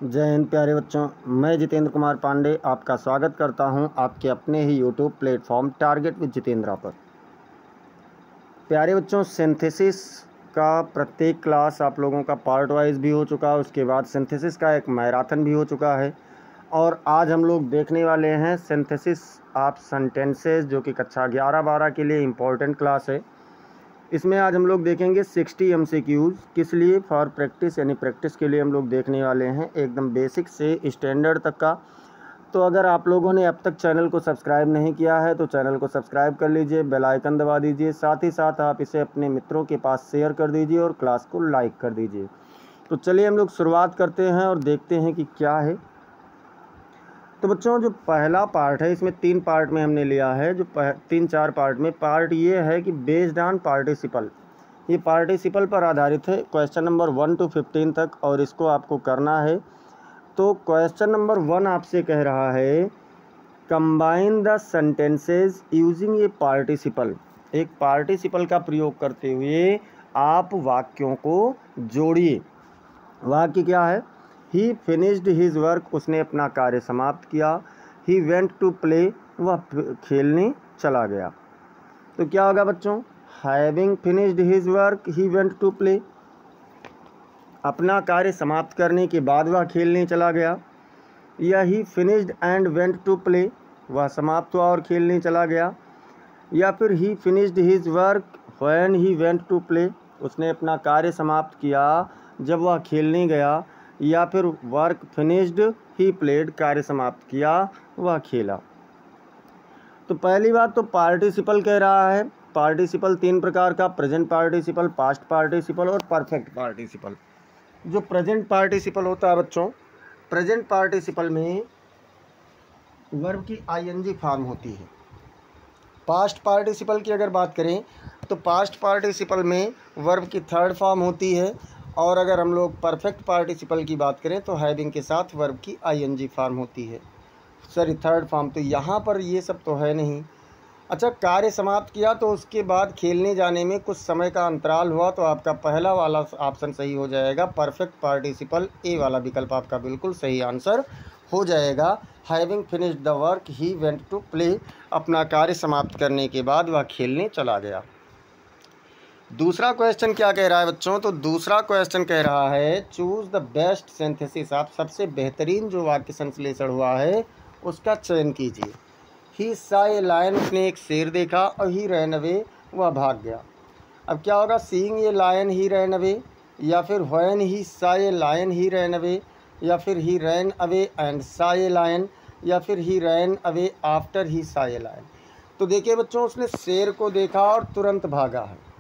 जय हिंद प्यारे बच्चों, मैं जितेंद्र कुमार पांडे आपका स्वागत करता हूं आपके अपने ही YouTube platform target with Jitendra पर। प्यारे बच्चों, सिंथेसिस का प्रत्येक क्लास आप लोगों का पार्ट वाइज भी हो चुका है। उसके बाद सिंथेसिस का एक मैराथन भी हो चुका है और आज हम लोग देखने वाले हैं सिंथेसिस ऑफ सेंटेंसेस, जो कि कक्षा 11-12 के लिए इम्पोर्टेंट क्लास है। इसमें आज हम लोग देखेंगे 60 MCQs। किस लिए? फॉर प्रैक्टिस, यानी प्रैक्टिस के लिए हम लोग देखने वाले हैं, एकदम बेसिक से स्टैंडर्ड तक का। तो अगर आप लोगों ने अब तक चैनल को सब्सक्राइब नहीं किया है तो चैनल को सब्सक्राइब कर लीजिए, बेल आइकन दबा दीजिए, साथ ही साथ आप इसे अपने मित्रों के पास शेयर कर दीजिए और क्लास को लाइक कर दीजिए। तो चलिए हम लोग शुरुआत करते हैं और देखते हैं कि क्या है। तो बच्चों, जो पहला पार्ट है, इसमें 3 पार्ट में हमने लिया है। जो 3-4 पार्ट में पार्ट ये है कि बेस्ड ऑन पार्टिसिपल, ये पार्टिसिपल पर आधारित है, क्वेश्चन नंबर 1 to 15 तक, और इसको आपको करना है। तो क्वेश्चन नंबर 1 आपसे कह रहा है combine the sentences using A participle. एक पार्टिसिपल का प्रयोग करते हुए आप वाक्यों को जोड़िए। वाक्य क्या है? ही फिनिश्ड हिज वर्क, उसने अपना कार्य समाप्त किया। ही वेंट टू प्ले, वह खेलने चला गया। तो क्या होगा बच्चों? Having finished his work he went to play, अपना कार्य समाप्त करने के बाद वह खेलने चला गया। या he finished and went to play, वह समाप्त हुआ और खेलने चला गया। या फिर he finished his work when he went to play, उसने अपना कार्य समाप्त किया जब वह खेलने गया। या फिर वर्क फिनिश्ड ही प्लेड, कार्य समाप्त किया वह खेला। तो पहली बात तो पार्टिसिपल कह रहा है। पार्टिसिपल 3 प्रकार का, प्रेजेंट पार्टिसिपल, पास्ट पार्टिसिपल और परफेक्ट पार्टिसिपल। जो प्रेजेंट पार्टिसिपल होता है बच्चों, प्रेजेंट पार्टिसिपल में वर्ब की आईएनजी फॉर्म होती है। पास्ट पार्टिसिपल की अगर बात करें तो पास्ट पार्टिसिपल में वर्ब की थर्ड फॉर्म होती है, और अगर हम लोग परफेक्ट पार्टिसिपल की बात करें तो हैविंग के साथ वर्ब की आईएनजी फॉर्म होती है, सॉरी थर्ड फॉर्म। तो यहाँ पर ये सब तो है नहीं। अच्छा, कार्य समाप्त किया तो उसके बाद खेलने जाने में कुछ समय का अंतराल हुआ, तो आपका पहला वाला ऑप्शन सही हो जाएगा, परफेक्ट पार्टिसिपल ए वाला विकल्प आपका बिल्कुल सही आंसर हो जाएगा। Having finished the work he went to play, अपना कार्य समाप्त करने के बाद वह खेलने चला गया। दूसरा क्वेश्चन क्या कह रहा है बच्चों? तो दूसरा क्वेश्चन कह रहा है चूज द बेस्ट सिंथेसिस, आप सबसे बेहतरीन जो वाक्य संश्लेषण हुआ है उसका चयन कीजिए। ही सा ए लायन, उसने एक शेर देखा, और ही रैन अवे, वह भाग गया। अब क्या होगा? Seeing a lion he ran away, या फिर व्हेन ही सा ए लायन ही रैन अवे, या फिर ही रैन अवे एंड सा ए लायन, या फिर he ran away after he सा ए लायन। तो देखिए बच्चों, उसने शेर को देखा और तुरंत भागा है।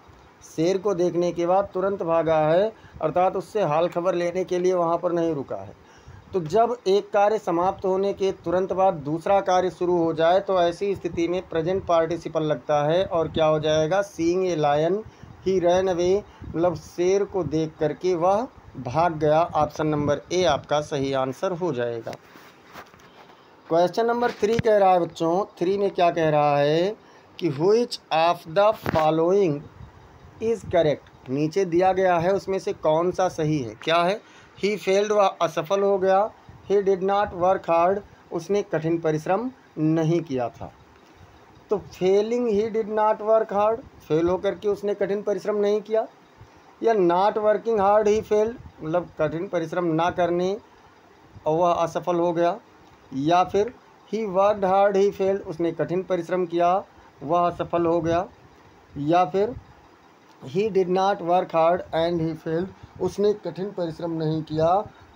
शेर को देखने के बाद तुरंत भागा है, अर्थात उससे हाल खबर लेने के लिए वहाँ पर नहीं रुका है। तो जब एक कार्य समाप्त होने के तुरंत बाद दूसरा कार्य शुरू हो जाए तो ऐसी स्थिति में प्रेजेंट पार्टिसिपल लगता है, और क्या हो जाएगा? Seeing a lion he ran away, मतलब शेर को देख करके वह भाग गया। ऑप्शन नंबर ए आपका सही आंसर हो जाएगा। क्वेश्चन नंबर 3 कह रहा है बच्चों, 3 में क्या कह रहा है कि which of the following is correct. नीचे दिया गया है उसमें से कौन सा सही है? क्या है? ही फेल्ड, वह असफल हो गया। He did not work hard, उसने कठिन परिश्रम नहीं किया था। तो failing he did not work hard, fail होकर के उसने कठिन परिश्रम नहीं किया। या not working hard he failed, मतलब कठिन परिश्रम ना करने और वह असफल हो गया। या फिर he worked hard he failed, उसने कठिन परिश्रम किया वह असफल हो गया। या फिर ही did not work hard and he failed, उसने कठिन परिश्रम नहीं किया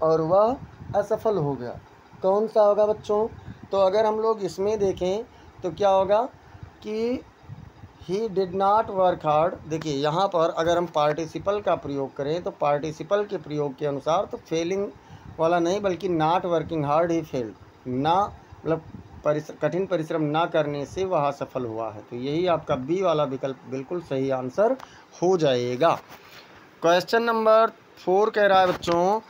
और वह असफल हो गया। कौन सा होगा बच्चों? तो अगर हम लोग इसमें देखें तो क्या होगा कि ही डिड नॉट वर्क हार्ड। देखिए यहाँ पर अगर हम पार्टिसिपल का प्रयोग करें तो पार्टिसिपल के प्रयोग के अनुसार तो फेलिंग वाला नहीं बल्कि not working hard he failed, ना मतलब कठिन परिश्रम ना करने से वह असफल हुआ है। तो यही आपका बी वाला विकल्प बिल्कुल सही आंसर हो जाएगा। क्वेश्चन नंबर 4 कह रहा है बच्चों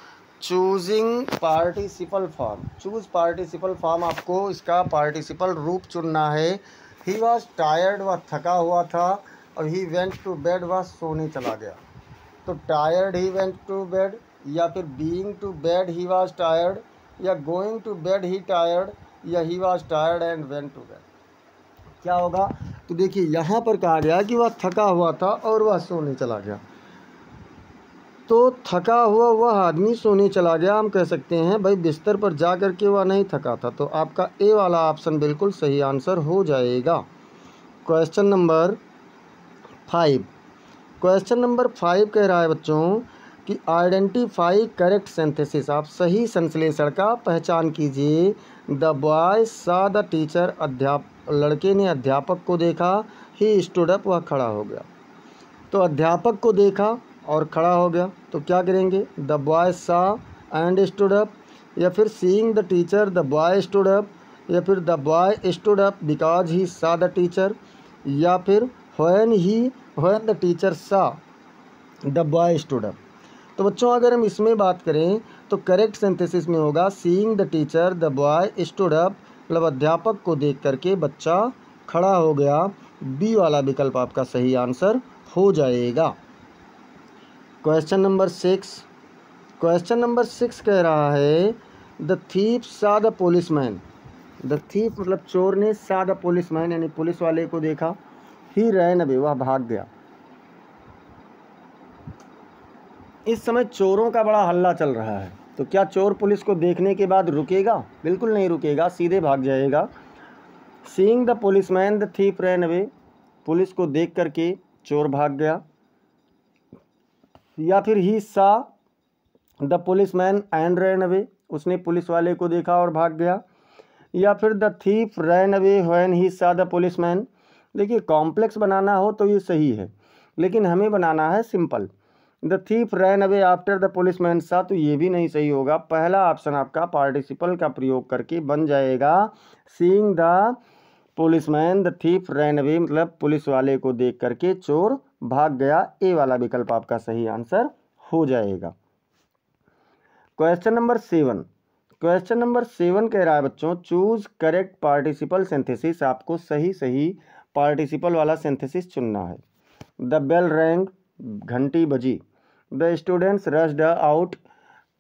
choosing participle form. Choose participle form, आपको इसका पार्टिसिपल रूप चुनना है। ही वॉज टायर्ड, वह थका हुआ था, और ही वेंट टू बेड, वह सोने चला गया। तो tired he went to bed, या फिर being to bed he was tired, या going to bed he tired, या he was tired and went to bed. क्या होगा? तो देखिए यहाँ पर कहा गया कि वह थका हुआ था और वह सोने चला गया। तो थका हुआ वह आदमी सोने चला गया, हम कह सकते हैं भाई बिस्तर पर जा कर के वह नहीं थका था। तो आपका ए वाला ऑप्शन बिल्कुल सही आंसर हो जाएगा। Question number 5। क्वेश्चन नंबर 5 कह रहा है बच्चों कि आइडेंटिफाई करेक्ट सिंथेसिस। आप सही संश्लेषण का पहचान कीजिए। द बॉय सा द टीचर, लड़के ने अध्यापक को देखा। ही स्टूड अप, वह खड़ा हो गया। तो अध्यापक को देखा और खड़ा हो गया, तो क्या करेंगे? द बॉय सा एंड स्टूड अप, या फिर seeing the teacher the boy stood up, या फिर the boy stood up because he सा द टीचर, या फिर व्हेन द टीचर सा द बॉय स्टूड अप। तो बच्चों अगर हम इसमें बात करें तो करेक्ट सिंथेसिस में होगा seeing the teacher the boy stood up, मतलब अध्यापक को देख करके बच्चा खड़ा हो गया। बी वाला विकल्प आपका सही आंसर हो जाएगा। Question number 6। क्वेश्चन नंबर 6 कह रहा है द थीफ सा द पुलिसमैन। द थीफ मतलब चोर ने, सा द पुलिसमैन यानी पुलिस वाले को देखा। ही रैन अवे, वह भाग गया। इस समय चोरों का बड़ा हल्ला चल रहा है, तो क्या चोर पुलिस को देखने के बाद रुकेगा? बिल्कुल नहीं रुकेगा, सीधे भाग जाएगा। Seeing the policeman the thief ran away, police को देख करके चोर भाग गया। या फिर ही सा the policeman and ran away, उसने पुलिस वाले को देखा और भाग गया। या फिर the thief ran away when he सा द पुलिसमैन। देखिए कॉम्प्लेक्स बनाना हो तो ये सही है, लेकिन हमें बनाना है simple. The thief ran away after the policeman सा, तो ये भी नहीं सही होगा। पहला ऑप्शन आपका पार्टिसिपल का प्रयोग करके बन जाएगा seeing the policeman the thief rain away, मतलब पुलिस वाले को देख करके चोर भाग गया। ए वाला विकल्प आपका सही आंसर हो जाएगा। Question number 7। क्वेश्चन नंबर 7 कह रहा है बच्चों चूज करेक्ट पार्टिसिपल सिंथेसिस। आपको सही पार्टिसिपल वाला सिंथेसिस चुनना है। द बेल रैंग, घंटी बजी। द स्टूडेंट्स रश्ड आउट,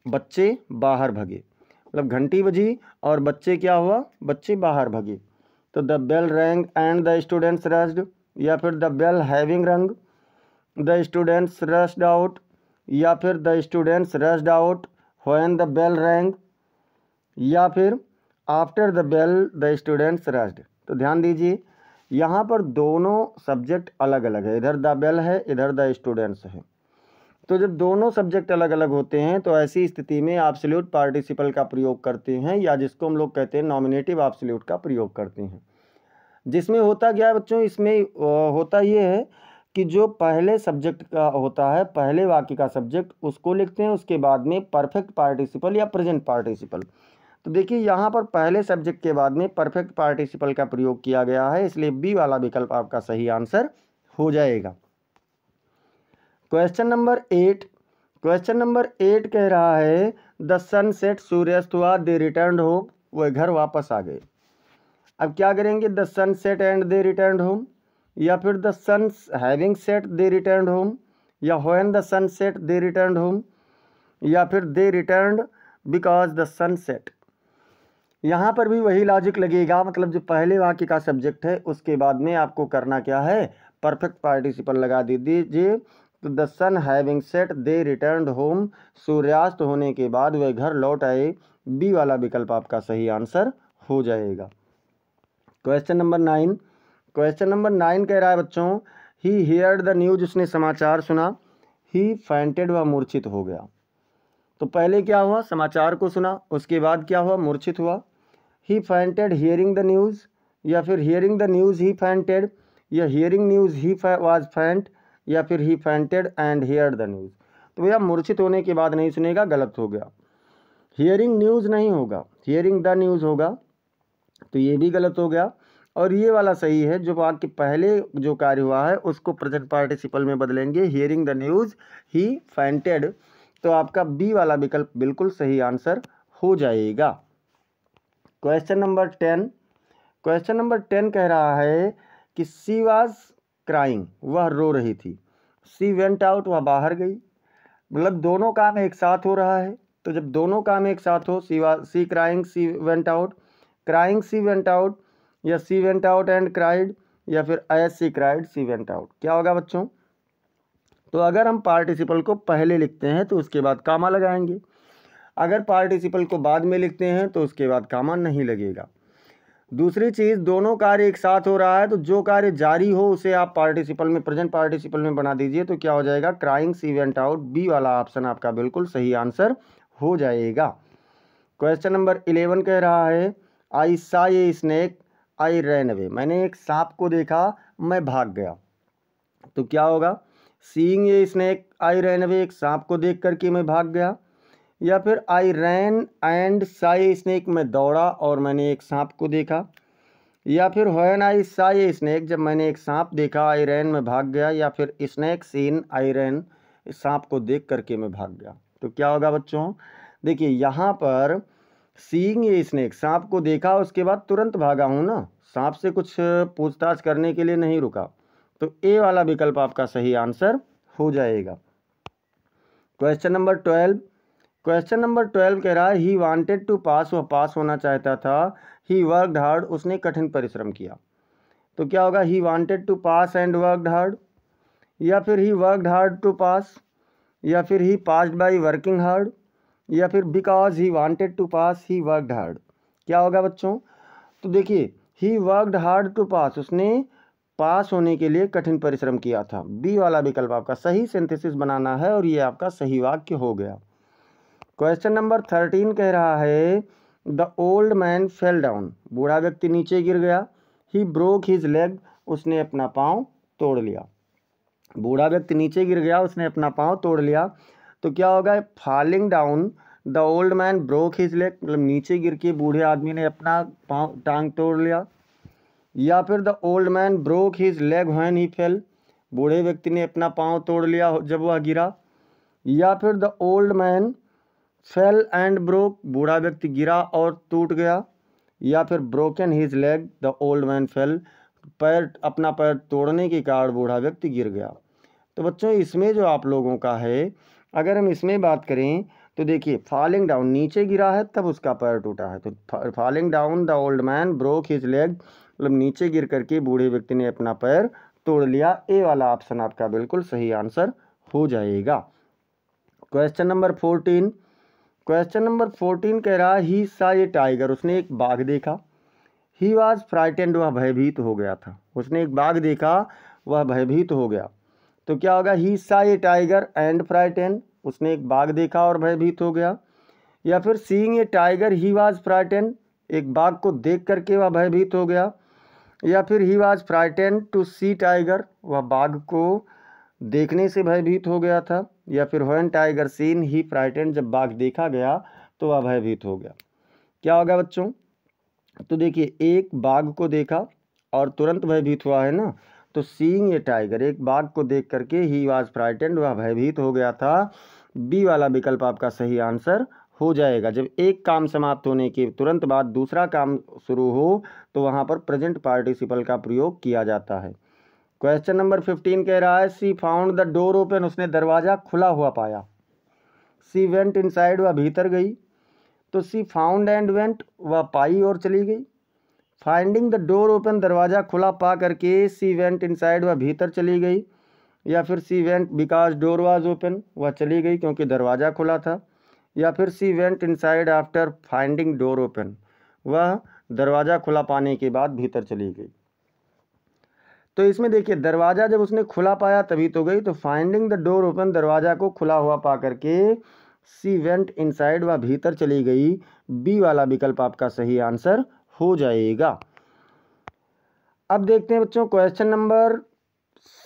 बच्चे बाहर भगे। मतलब घंटी बजी और बच्चे क्या हुआ? बच्चे बाहर भगे। तो the bell rang and the students rushed, या फिर the bell having rung the students rushed out, या फिर the students rushed out when the bell rang, या फिर after the bell the students rushed. तो ध्यान दीजिए यहाँ पर दोनों सब्जेक्ट अलग अलग है, इधर द बेल है, इधर द स्टूडेंट्स है। तो जब दोनों सब्जेक्ट अलग अलग होते हैं तो ऐसी स्थिति में एब्सोल्यूट पार्टिसिपल का प्रयोग करते हैं, या जिसको हम लोग कहते हैं नॉमिनेटिव एब्सोल्यूट का प्रयोग करते हैं। जिसमें होता क्या है बच्चों, इसमें होता ये है कि जो पहले सब्जेक्ट का होता है, पहले वाक्य का सब्जेक्ट, उसको लिखते हैं, उसके बाद में परफेक्ट पार्टिसिपल या प्रेजेंट पार्टिसिपल। तो देखिए यहाँ पर पहले सब्जेक्ट के बाद में परफेक्ट पार्टिसिपल का प्रयोग किया गया है, इसलिए बी वाला विकल्प आपका सही आंसर हो जाएगा। Question number 8। क्वेश्चन नंबर 8 कह रहा है द सनसेट, सूर्यास्त हुआ। दे रिटर्न होम, वह घर वापस आ गए। अब क्या करेंगे? The sunset and they return home, या फिर the sun having set they return home, या when the sunset they return home, या फिर they return because the sunset. यहाँ पर भी वही लॉजिक लगेगा, मतलब जो पहले वाक्य का सब्जेक्ट है उसके बाद में आपको करना क्या है? परफेक्ट पार्टिसिपल लगा दीजिए। तो the sun having set they return home, सूर्यास्त होने के बाद वह घर लौट आए। बी वाला विकल्प आपका सही आंसर हो जाएगा। Question number 9। क्वेश्चन नंबर 9 कह रहा है बच्चों ही हियर्ड द न्यूज, उसने समाचार सुना। ही फैंटेड, वह मूर्छित हो गया। तो पहले क्या हुआ? समाचार को सुना, उसके बाद क्या हुआ? मूर्छित हुआ। ही फैंटेड हियरिंग द न्यूज़, या फिर hearing the news he fainted, या hearing news he was faint, या फिर ही fainted and heard the news. तो भैया मूर्छित होने के बाद नहीं सुनेगा, गलत हो गया। हियरिंग न्यूज़ नहीं होगा, हियरिंग द न्यूज़ होगा, तो ये भी गलत हो गया। और ये वाला सही है, जो वाक्य पहले जो कार्य हुआ है उसको प्रेजेंट पार्टिसिपल में बदलेंगे, hearing the news he fainted. तो आपका बी वाला विकल्प बिल्कुल सही आंसर हो जाएगा। Question number 10। क्वेश्चन नंबर 10 कह रहा है कि सी वाज क्राइंग, वह रो रही थी। सी वेंट आउट, वह बाहर गई। मतलब दोनों काम एक साथ हो रहा है। तो जब दोनों काम एक साथ हो, सी crying she went out, crying she went out, या she went out and cried, या फिर as C cried she went out, क्या होगा बच्चों? तो अगर हम पार्टिसिपल को पहले लिखते हैं तो उसके बाद कामा लगाएंगे, अगर पार्टिसिपल को बाद में लिखते हैं तो उसके बाद कामा नहीं लगेगा। दूसरी चीज़, दोनों कार्य एक साथ हो रहा है तो जो कार्य जारी हो उसे आप पार्टिसिपल में, प्रेजेंट पार्टिसिपल में बना दीजिए, तो क्या हो जाएगा? Crying she went out, B वाला ऑप्शन आपका बिल्कुल सही आंसर हो जाएगा। क्वेश्चन नंबर 11 कह रहा है आई सा a snake I ran away, मैंने एक सांप को देखा, मैं भाग गया। तो क्या होगा? Seeing a snake I ran away, एक सांप को देख करके मैं भाग गया, या फिर आई रैन एंड साई स्नेक, मैं दौड़ा और मैंने एक सांप को देखा, या फिर व्हेन आई साई स्नेक, जब मैंने एक सांप देखा, आई रैन में भाग गया, या फिर स्नेक सीन आई रैन, सांप को देख करके मैं भाग गया। तो क्या होगा बच्चों? देखिए यहाँ पर सीइंग ए स्नेक, सांप को देखा उसके बाद तुरंत भागा हूँ ना, सांप से कुछ पूछताछ करने के लिए नहीं रुका, तो ए वाला विकल्प आपका सही आंसर हो जाएगा। क्वेश्चन नंबर 12, क्वेश्चन नंबर 12 कह रहा है ही वांटेड टू पास, वह पास होना चाहता था, ही वर्कड हार्ड, उसने कठिन परिश्रम किया। तो क्या होगा? He wanted to pass and worked hard, या फिर he worked hard to pass, या फिर he passed by working hard, या फिर because he wanted to pass he worked hard, क्या होगा बच्चों? तो देखिए he worked hard to pass, उसने पास होने के लिए कठिन परिश्रम किया था, बी वाला विकल्प आपका सही सिंथेसिस बनाना है और ये आपका सही वाक्य हो गया। क्वेश्चन नंबर 13 कह रहा है the old man fell down, बूढ़ा व्यक्ति नीचे गिर गया, ही ब्रोक हिज लेग, उसने अपना पाँव तोड़ लिया। बूढ़ा व्यक्ति नीचे गिर गया, उसने अपना पाँव तोड़ लिया, तो क्या होगा? Falling down the old man broke his leg, मतलब नीचे गिर के बूढ़े आदमी ने अपना पाँव टांग तोड़ लिया, या फिर the old man broke his leg when he fail, बूढ़े व्यक्ति ने अपना पाँव तोड़ लिया जब वह गिरा, या फिर the old man fail and broke, बूढ़ा व्यक्ति गिरा और टूट गया, या फिर broken his leg the old man fail, पैर, अपना पैर तोड़ने के कारण बूढ़ा व्यक्ति गिर गया। तो बच्चों इसमें जो आप लोगों का है, अगर हम इसमें बात करें तो देखिए फॉलिंग डाउन, नीचे गिरा है तब उसका पैर टूटा है, तो falling down the old man broke his leg, मतलब नीचे गिर करके बूढ़े व्यक्ति ने अपना पैर तोड़ लिया, ए वाला ऑप्शन आपका बिल्कुल सही आंसर हो जाएगा। क्वेश्चन नंबर 14, क्वेश्चन नंबर 14 कह रहा ही सा ए टाइगर, उसने एक बाघ देखा, ही वॉज फ्राइटेंड, वह भयभीत हो गया था, उसने एक बाघ देखा वह भयभीत हो गया। तो क्या होगा? ही सा ए टाइगर एंड फ्राइटेंड, उसने एक बाघ देखा और भयभीत हो गया, या फिर seeing a tiger he was frightened, एक बाघ को देख करके वह भयभीत हो गया, या फिर he was frightened to see tiger, वह बाघ को देखने से भयभीत हो गया था, या फिर when tiger seen he frightened, जब बाघ देखा गया तो वह भयभीत हो गया। क्या होगा बच्चों? तो देखिए एक बाघ को देखा और तुरंत भयभीत हुआ है ना, तो सीइंग ए टाइगर, एक बाघ को देख करके ही वाज फ्राइटेंड, वह भयभीत हो गया था, बी वाला विकल्प आपका सही आंसर हो जाएगा। जब एक काम समाप्त होने के तुरंत बाद दूसरा काम शुरू हो तो वहाँ पर प्रेजेंट पार्टिसिपल का प्रयोग किया जाता है। क्वेश्चन नंबर 15 कह रहा है सी फाउंड द डोर ओपन, उसने दरवाज़ा खुला हुआ पाया, सी वेंट इनसाइड, वह भीतर गई, तो सी फाउंड एंड वेंट, वह पाई और चली गई। फाइंडिंग द डोर ओपन, दरवाज़ा खुला पा करके सी वेंट इनसाइड, वह भीतर चली गई, या फिर she went because door was open, वह चली गई क्योंकि दरवाज़ा खुला था, या फिर she went inside after finding door open, वह दरवाज़ा खुला पाने के बाद भीतर चली गई। तो इसमें देखिए दरवाज़ा जब उसने खुला पाया तभी तो गई, तो फाइंडिंग द डोर ओपन, दरवाज़ा को खुला हुआ पा करके सी वेंट इनसाइड, वह भीतर चली गई, बी वाला विकल्प आपका सही आंसर हो जाएगा। अब देखते हैं बच्चों क्वेश्चन नंबर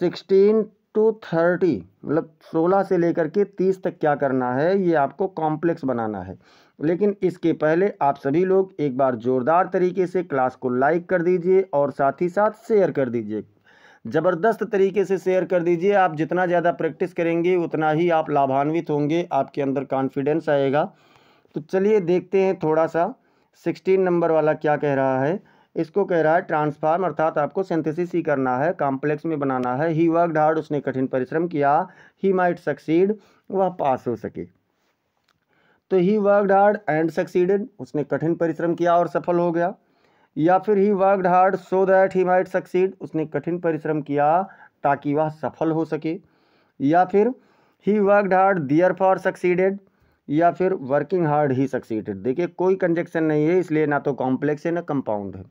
16 टू 30, मतलब 16 से लेकर के 30 तक क्या करना है, ये आपको कॉम्प्लेक्स बनाना है। लेकिन इसके पहले आप सभी लोग एक बार ज़ोरदार तरीके से क्लास को लाइक कर दीजिए और साथ ही साथ शेयर कर दीजिए, ज़बरदस्त तरीके से शेयर कर दीजिए। आप जितना ज़्यादा प्रैक्टिस करेंगे उतना ही आप लाभान्वित होंगे, आपके अंदर कॉन्फिडेंस आएगा। तो चलिए देखते हैं थोड़ा सा 16 नंबर वाला क्या कह रहा है। इसको कह रहा है ट्रांसफार्म, अर्थात आपको सिंथेसिस ही करना है, कॉम्प्लेक्स में बनाना है। ही वर्कड हार्ड, उसने कठिन परिश्रम किया, ही माइट सक्सीड, वह पास हो सके। तो ही वर्कड हार्ड एंड सक्सीडेड, उसने कठिन परिश्रम किया और सफल हो गया। या फिर he worked hard so that he might succeed, उसने कठिन परिश्रम किया ताकि वह सफल हो सके। या फिर he worked hard therefore succeeded, या फिर वर्किंग हार्ड ही सक्सीडेड। देखिए कोई कंजक्शन नहीं है, इसलिए ना तो कॉम्प्लेक्स है ना कंपाउंड है।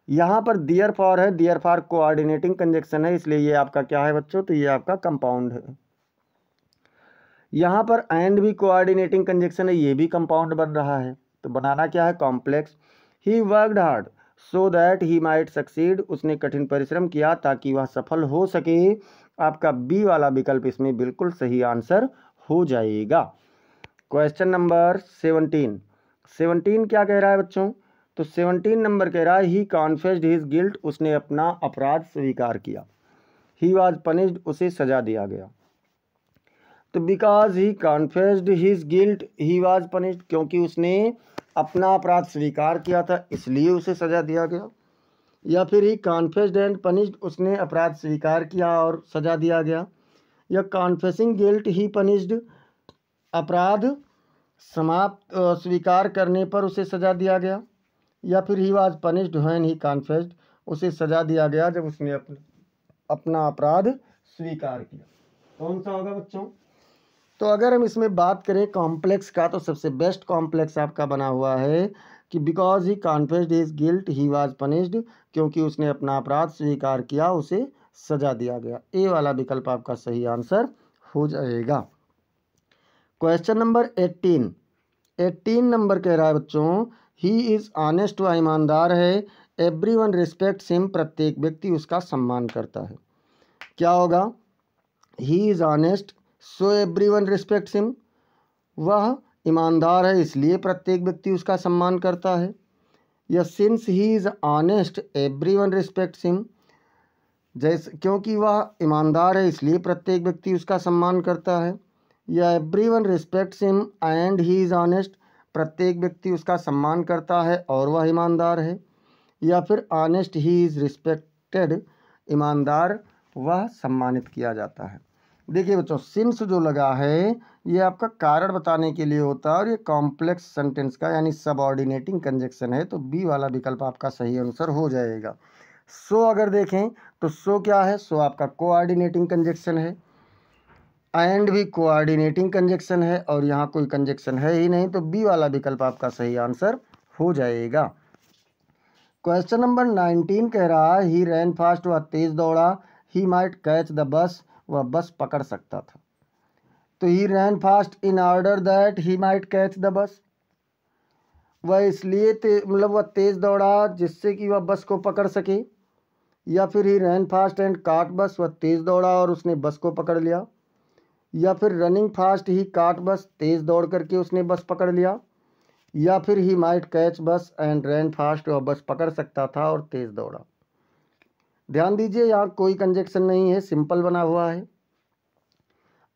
यहाँ पर दियर फॉर है, दियर फॉर कोऑर्डिनेटिंग कंजक्शन है, इसलिए ये आपका क्या है बच्चों, तो ये आपका कंपाउंड है। यहाँ पर एंड भी कोऑर्डिनेटिंग कंजक्शन है, ये भी कंपाउंड बन रहा है, तो बनाना क्या है, complex. He worked hard so that he might succeed, उसने कठिन परिश्रम किया ताकि वह सफल हो सके। आपका बी वाला विकल्प इसमें बिल्कुल सही आंसर हो जाएगा। क्वेश्चन नंबर 17 क्या कह रहा है बच्चों, तो 17 नंबर कह रहा है ही कॉन्फेस्ड हिज गिल्ट, उसने अपना अपराध स्वीकार किया। ही वाज पनिश्ड, उसे सजा दिया गया। तो because he confessed his guilt he was punished, क्योंकि उसने अपना अपराध स्वीकार किया था इसलिए उसे सजा दिया गया। या फिर ही कॉन्फेस्ड एंड पनिश्ड, उसने अपराध स्वीकार किया और सजा दिया गया। या कॉन्फेसिंग गिल्ट ही पनिश्ड, अपराध समाप्त स्वीकार करने पर उसे सजा दिया गया। या फिर he was punished when he confessed, उसे सजा दिया गया जब उसने अपना अपराध स्वीकार किया। कौन सा होगा बच्चों, तो अगर हम इसमें बात करें कॉम्प्लेक्स का, तो सबसे बेस्ट कॉम्प्लेक्स आपका बना हुआ है कि because he confessed his guilt he was punished, क्योंकि उसने अपना अपराध स्वीकार किया उसे सजा दिया गया। ए वाला विकल्प आपका सही आंसर हो जाएगा। क्वेश्चन नंबर 18 नंबर कह रहा है बच्चों ही इज़ ऑनेस्ट, वह ईमानदार है। एवरीवन रिस्पेक्ट्स हिम, प्रत्येक व्यक्ति उसका सम्मान करता है। क्या होगा, he is honest so everyone respects him, वह ईमानदार है इसलिए प्रत्येक व्यक्ति उसका सम्मान करता है। या since he is honest everyone respects him, जैसे क्योंकि वह ईमानदार है इसलिए प्रत्येक व्यक्ति उसका सम्मान करता है। या everyone respects him and he is honest, प्रत्येक व्यक्ति उसका सम्मान करता है और वह ईमानदार है। या फिर ऑनेस्ट ही इज़ रिस्पेक्टेड, ईमानदार वह सम्मानित किया जाता है। देखिए बच्चों सिंस जो लगा है ये आपका कारण बताने के लिए होता है और ये कॉम्प्लेक्स सेंटेंस का यानी सबऑर्डिनेटिंग कंजक्शन है, तो बी वाला विकल्प आपका सही आंसर हो जाएगा। सो अगर देखें तो सो क्या है, सो आपका कोऑर्डिनेटिंग कंजक्शन है। एंड भी कोऑर्डिनेटिंग कंजक्शन है और यहाँ कोई कंजक्शन है ही नहीं, तो बी वाला विकल्प आपका सही आंसर हो जाएगा। क्वेश्चन नंबर 19 कह रहा है ही रैन फास्ट, वह तेज दौड़ा। ही माइट कैच द बस, वह बस पकड़ सकता था। तो he ran fast in order that he might catch the bus, वह इसलिए मतलब वह तेज दौड़ा जिससे कि वह बस को पकड़ सके। या फिर ही रैन फास्ट एंड काट बस, वह तेज दौड़ा और उसने बस को पकड़ लिया। या फिर रनिंग फास्ट ही काट बस, तेज दौड़ करके उसने बस पकड़ लिया। या फिर ही माइट कैच बस एंड रैन फास्ट, वह बस पकड़ सकता था और तेज दौड़ा। ध्यान दीजिए यहाँ कोई कंजक्शन नहीं है, सिंपल बना हुआ है।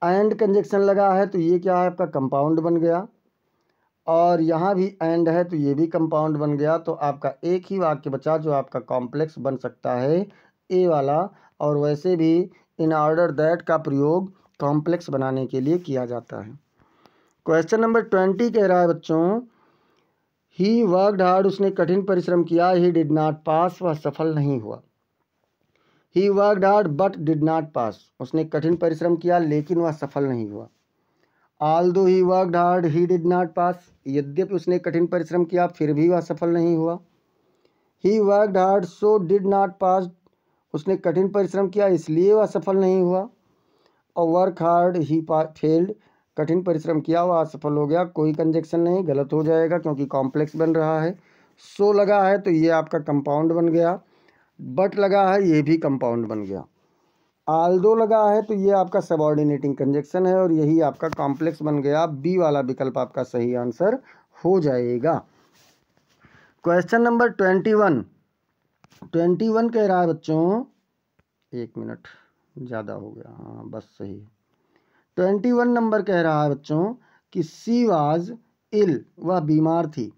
एंड कंजक्शन लगा है तो ये क्या है आपका कंपाउंड बन गया, और यहाँ भी एंड है तो ये भी कंपाउंड बन गया। तो आपका एक ही वाक्य बचा जो आपका कॉम्प्लेक्स बन सकता है, ए वाला। और वैसे भी इन ऑर्डर दैट का प्रयोग कॉम्प्लेक्स बनाने के लिए किया जाता है। क्वेश्चन नंबर 20 कह रहा है बच्चों ही वर्कड हार्ड, उसने कठिन परिश्रम किया। ही डिड नॉट पास, वह सफल नहीं हुआ। ही worked hard but did not pass, उसने कठिन परिश्रम किया लेकिन वह सफल नहीं हुआ। Although he worked hard he did not pass, यद्यपि उसने कठिन परिश्रम किया फिर भी वह सफल नहीं हुआ। ही worked hard so did not pass, उसने कठिन परिश्रम किया इसलिए वह सफल नहीं हुआ। और वर्क हार्ड ही फेल्ड, कठिन परिश्रम किया वह असफल हो गया। कोई कंजक्शन नहीं, गलत हो जाएगा क्योंकि कॉम्प्लेक्स बन रहा है। सो लगा है तो ये आपका कंपाउंड बन गया। बट लगा है ये भी कंपाउंड बन गया। आल्दो लगा है तो ये आपका सबऑर्डिनेटिंग कंजक्शन है और यही आपका कॉम्प्लेक्स बन गया। बी वाला विकल्प आपका सही आंसर हो जाएगा। क्वेश्चन नंबर 21 कह रहा है बच्चों, एक मिनट ज़्यादा हो गया, हाँ बस सही है। 21 नंबर कह रहा है बच्चों कि सी वाज इल, वह बीमार थी।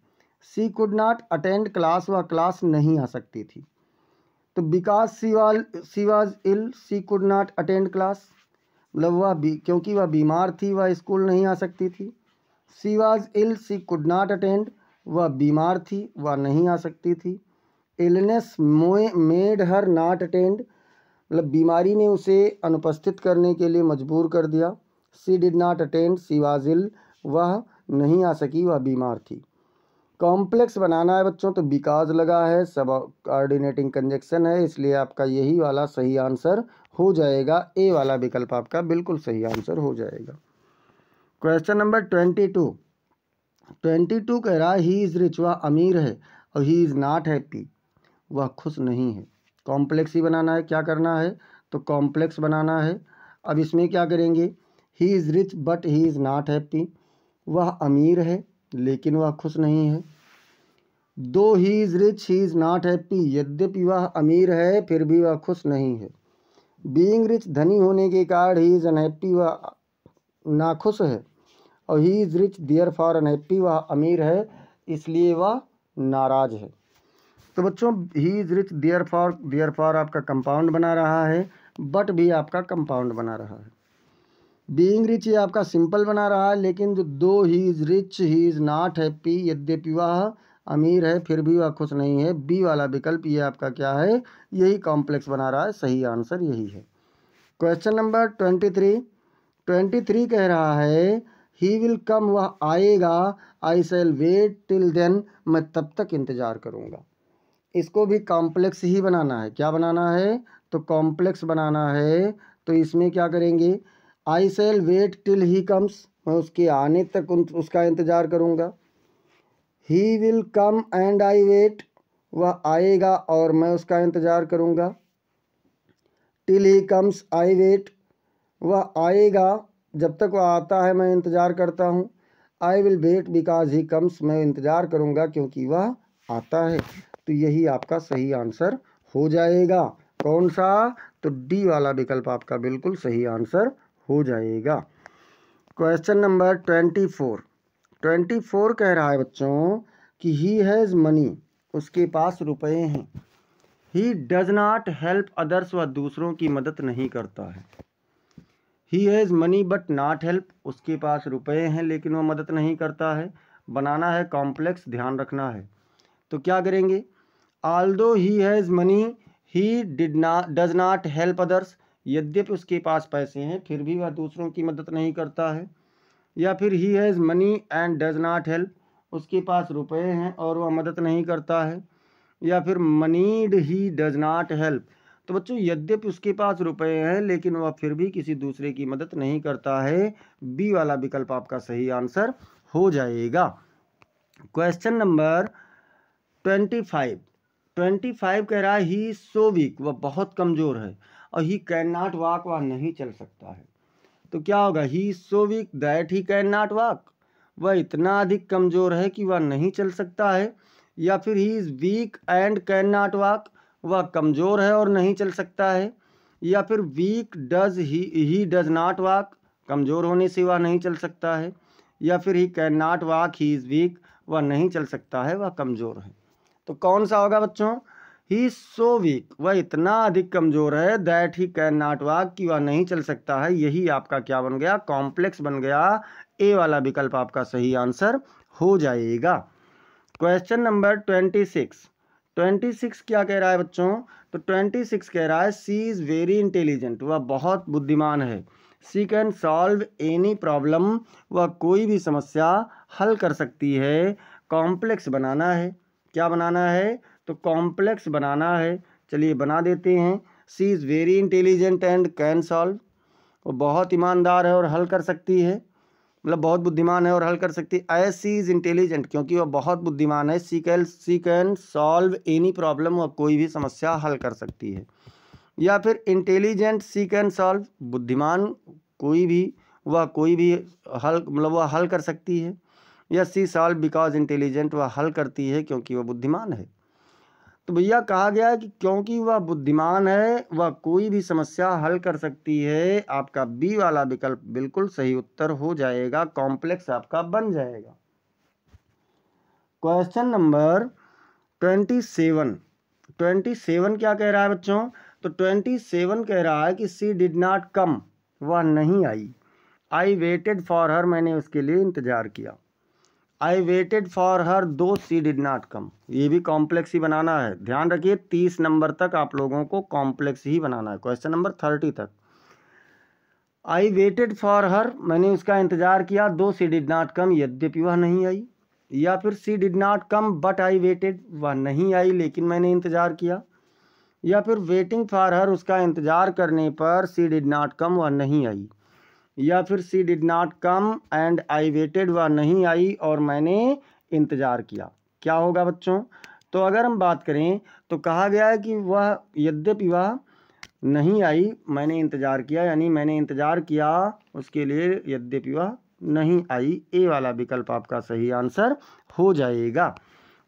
She could not attend class, वह क्लास नहीं आ सकती थी। तो because she was ill she could not attend class, मतलब क्योंकि वह बीमार थी वह स्कूल नहीं आ सकती थी। She was ill she could not attend, वह बीमार थी वह नहीं आ सकती थी। Illness made her not attend, मतलब बीमारी ने उसे अनुपस्थित करने के लिए मजबूर कर दिया। She did not attend she was ill, वह नहीं आ सकी वह बीमार थी। कॉम्प्लेक्स बनाना है बच्चों तो बिकॉज लगा है, सब कोऑर्डिनेटिंग कंजक्शन है, इसलिए आपका यही वाला सही आंसर हो जाएगा। ए वाला विकल्प आपका बिल्कुल सही आंसर हो जाएगा। क्वेश्चन नंबर 22 कह रहा है ही इज़ रिच, वह अमीर है, और ही इज़ नॉट हैप्पी, वह खुश नहीं है। कॉम्प्लेक्स ही बनाना है, क्या करना है तो कॉम्प्लेक्स बनाना है। अब इसमें क्या करेंगे, ही is rich but he is not happy, वह अमीर है लेकिन वह खुश नहीं है। दो ही is rich he is not happy, यद्यपि वह अमीर है फिर भी वह खुश नहीं है। बीइंग रिच, धनी होने के कारण ही इज़ अनहैप्पी, वह नाखुश है। और he is rich therefore unhappy, वह अमीर है इसलिए वह नाराज है। तो बच्चों he is rich therefore आपका कंपाउंड बना रहा है, बट भी आपका कंपाउंड बना रहा है। बीइंग रिच ये आपका सिंपल बना रहा है, लेकिन जो दो ही is rich he is not happy, यद्यपि वह अमीर है फिर भी वह खुश नहीं है, बी वाला विकल्प ये आपका क्या है, यही कॉम्प्लेक्स बना रहा है, सही आंसर यही है। क्वेश्चन नंबर 23 कह रहा है ही विल कम, वह आएगा, आई शैल वेट टिल देन, मैं तब तक इंतज़ार करूँगा। इसको भी कॉम्प्लेक्स ही बनाना है, क्या बनाना है तो कॉम्प्लेक्स बनाना है। तो इसमें क्या करेंगे, I shall wait till he comes, मैं उसके आने तक उसका इंतज़ार करूँगा। He will come and I wait, वह आएगा और मैं उसका इंतज़ार करूँगा। Till he comes I wait, वह आएगा जब तक वह आता है मैं इंतज़ार करता हूँ। I will wait because he comes, मैं इंतज़ार करूँगा क्योंकि वह आता है। तो यही आपका सही आंसर हो जाएगा। कौन सा तो डी वाला विकल्प आपका बिल्कुल सही आंसर हो जाएगा। क्वेश्चन नंबर 24 कह रहा है बच्चों कि ही हैज़ मनी, उसके पास रुपए हैं। ही डज नॉट हेल्प अदर्स, वह दूसरों की मदद नहीं करता है। He has money but not help, उसके पास रुपए हैं लेकिन वह मदद नहीं करता है। बनाना है कॉम्प्लेक्स, ध्यान रखना है। तो क्या करेंगे, although he has money he does not help others, यद्यपि उसके पास पैसे हैं फिर भी वह दूसरों की मदद नहीं करता है। या फिर he has money and does not help, उसके पास रुपए हैं और वह मदद नहीं करता है। या फिर मनीड ही डज नॉट हेल्प, तो बच्चों यद्यपि उसके पास रुपए हैं लेकिन वह फिर भी किसी दूसरे की मदद नहीं करता है। बी वाला विकल्प आपका सही आंसर हो जाएगा। क्वेश्चन नंबर 25 कह रहा है ही सो वीक, वह बहुत कमज़ोर है। और ही कैन नॉट वॉक, वह नहीं चल सकता है। तो क्या होगा, he so weak that he can not walk, वह इतना अधिक कमज़ोर है कि वह नहीं चल सकता है। या फिर he is week and can not walk, वह कमज़ोर है और नहीं चल सकता है। या फिर weak does he does not walk, कमज़ोर होने से वह नहीं चल सकता है। या फिर ही can not walk he is week, वह नहीं चल सकता है, वह कमज़ोर है। तो कौन सा होगा बच्चों, ही सो वीक, वह इतना अधिक कमज़ोर है, that he can not walk, कि वह नहीं चल सकता है। यही आपका क्या बन गया, कॉम्प्लेक्स बन गया। ए वाला विकल्प आपका सही आंसर हो जाएगा। क्वेश्चन नंबर 26 क्या कह रहा है बच्चों, तो 26 कह रहा है सी इज़ वेरी इंटेलिजेंट, वह बहुत बुद्धिमान है। सी कैन सॉल्व एनी प्रॉब्लम, वह कोई भी समस्या हल कर सकती है। कॉम्प्लेक्स बनाना है, क्या बनाना है तो कॉम्प्लेक्स बनाना है। चलिए बना देते हैं। She is very intelligent and can solve, वो बहुत ईमानदार है और हल कर सकती है, मतलब बहुत बुद्धिमान है और हल कर सकती है। एज सी इज़ इंटेलिजेंट, क्योंकि वह बहुत बुद्धिमान है। सी कैन सॉल्व एनी प्रॉब्लम, वह कोई भी समस्या हल कर सकती है। या फिर इंटेलिजेंट सी कैन सॉल्व, बुद्धिमान कोई भी, वह कोई भी हल, मतलब वह हल कर सकती है। या सी सॉल्व बिकॉज इंटेलिजेंट, वह हल करती है क्योंकि वह बुद्धिमान है। तो भैया कहा गया है कि क्योंकि वह बुद्धिमान है वह कोई भी समस्या हल कर सकती है। आपका बी वाला विकल्प बिल्कुल सही उत्तर हो जाएगा, कॉम्प्लेक्स आपका बन जाएगा। क्वेश्चन नंबर 27 क्या कह रहा है बच्चों, तो 27 कह रहा है कि सी डिड नॉट कम, वह नहीं आई। आई वेटेड फॉर हर, मैंने उसके लिए इंतज़ार किया। आई वेटेड फॉर हर दो शी डिड नॉट कम। ये भी कॉम्प्लेक्स ही बनाना है, ध्यान रखिए 30 नंबर तक आप लोगों को कॉम्प्लेक्स ही बनाना है, क्वेश्चन नंबर 30 तक। आई वेटेड फॉर हर, मैंने उसका इंतज़ार किया, दो शी डिड नॉट कम, यद्यपि वह नहीं आई। या फिर she did not come but I waited, वह नहीं आई लेकिन मैंने इंतज़ार किया। या फिर वेटिंग फॉर हर, उसका इंतज़ार करने पर शी डिड नॉट कम, वह नहीं आई। या फिर she did not come and I waited, वह नहीं आई और मैंने इंतज़ार किया। क्या होगा बच्चों? तो अगर हम बात करें तो कहा गया है कि वह यद्यपि वह नहीं आई, मैंने इंतज़ार किया, यानी मैंने इंतज़ार किया उसके लिए यद्यपि वह नहीं आई। ए वाला विकल्प आपका सही आंसर हो जाएगा।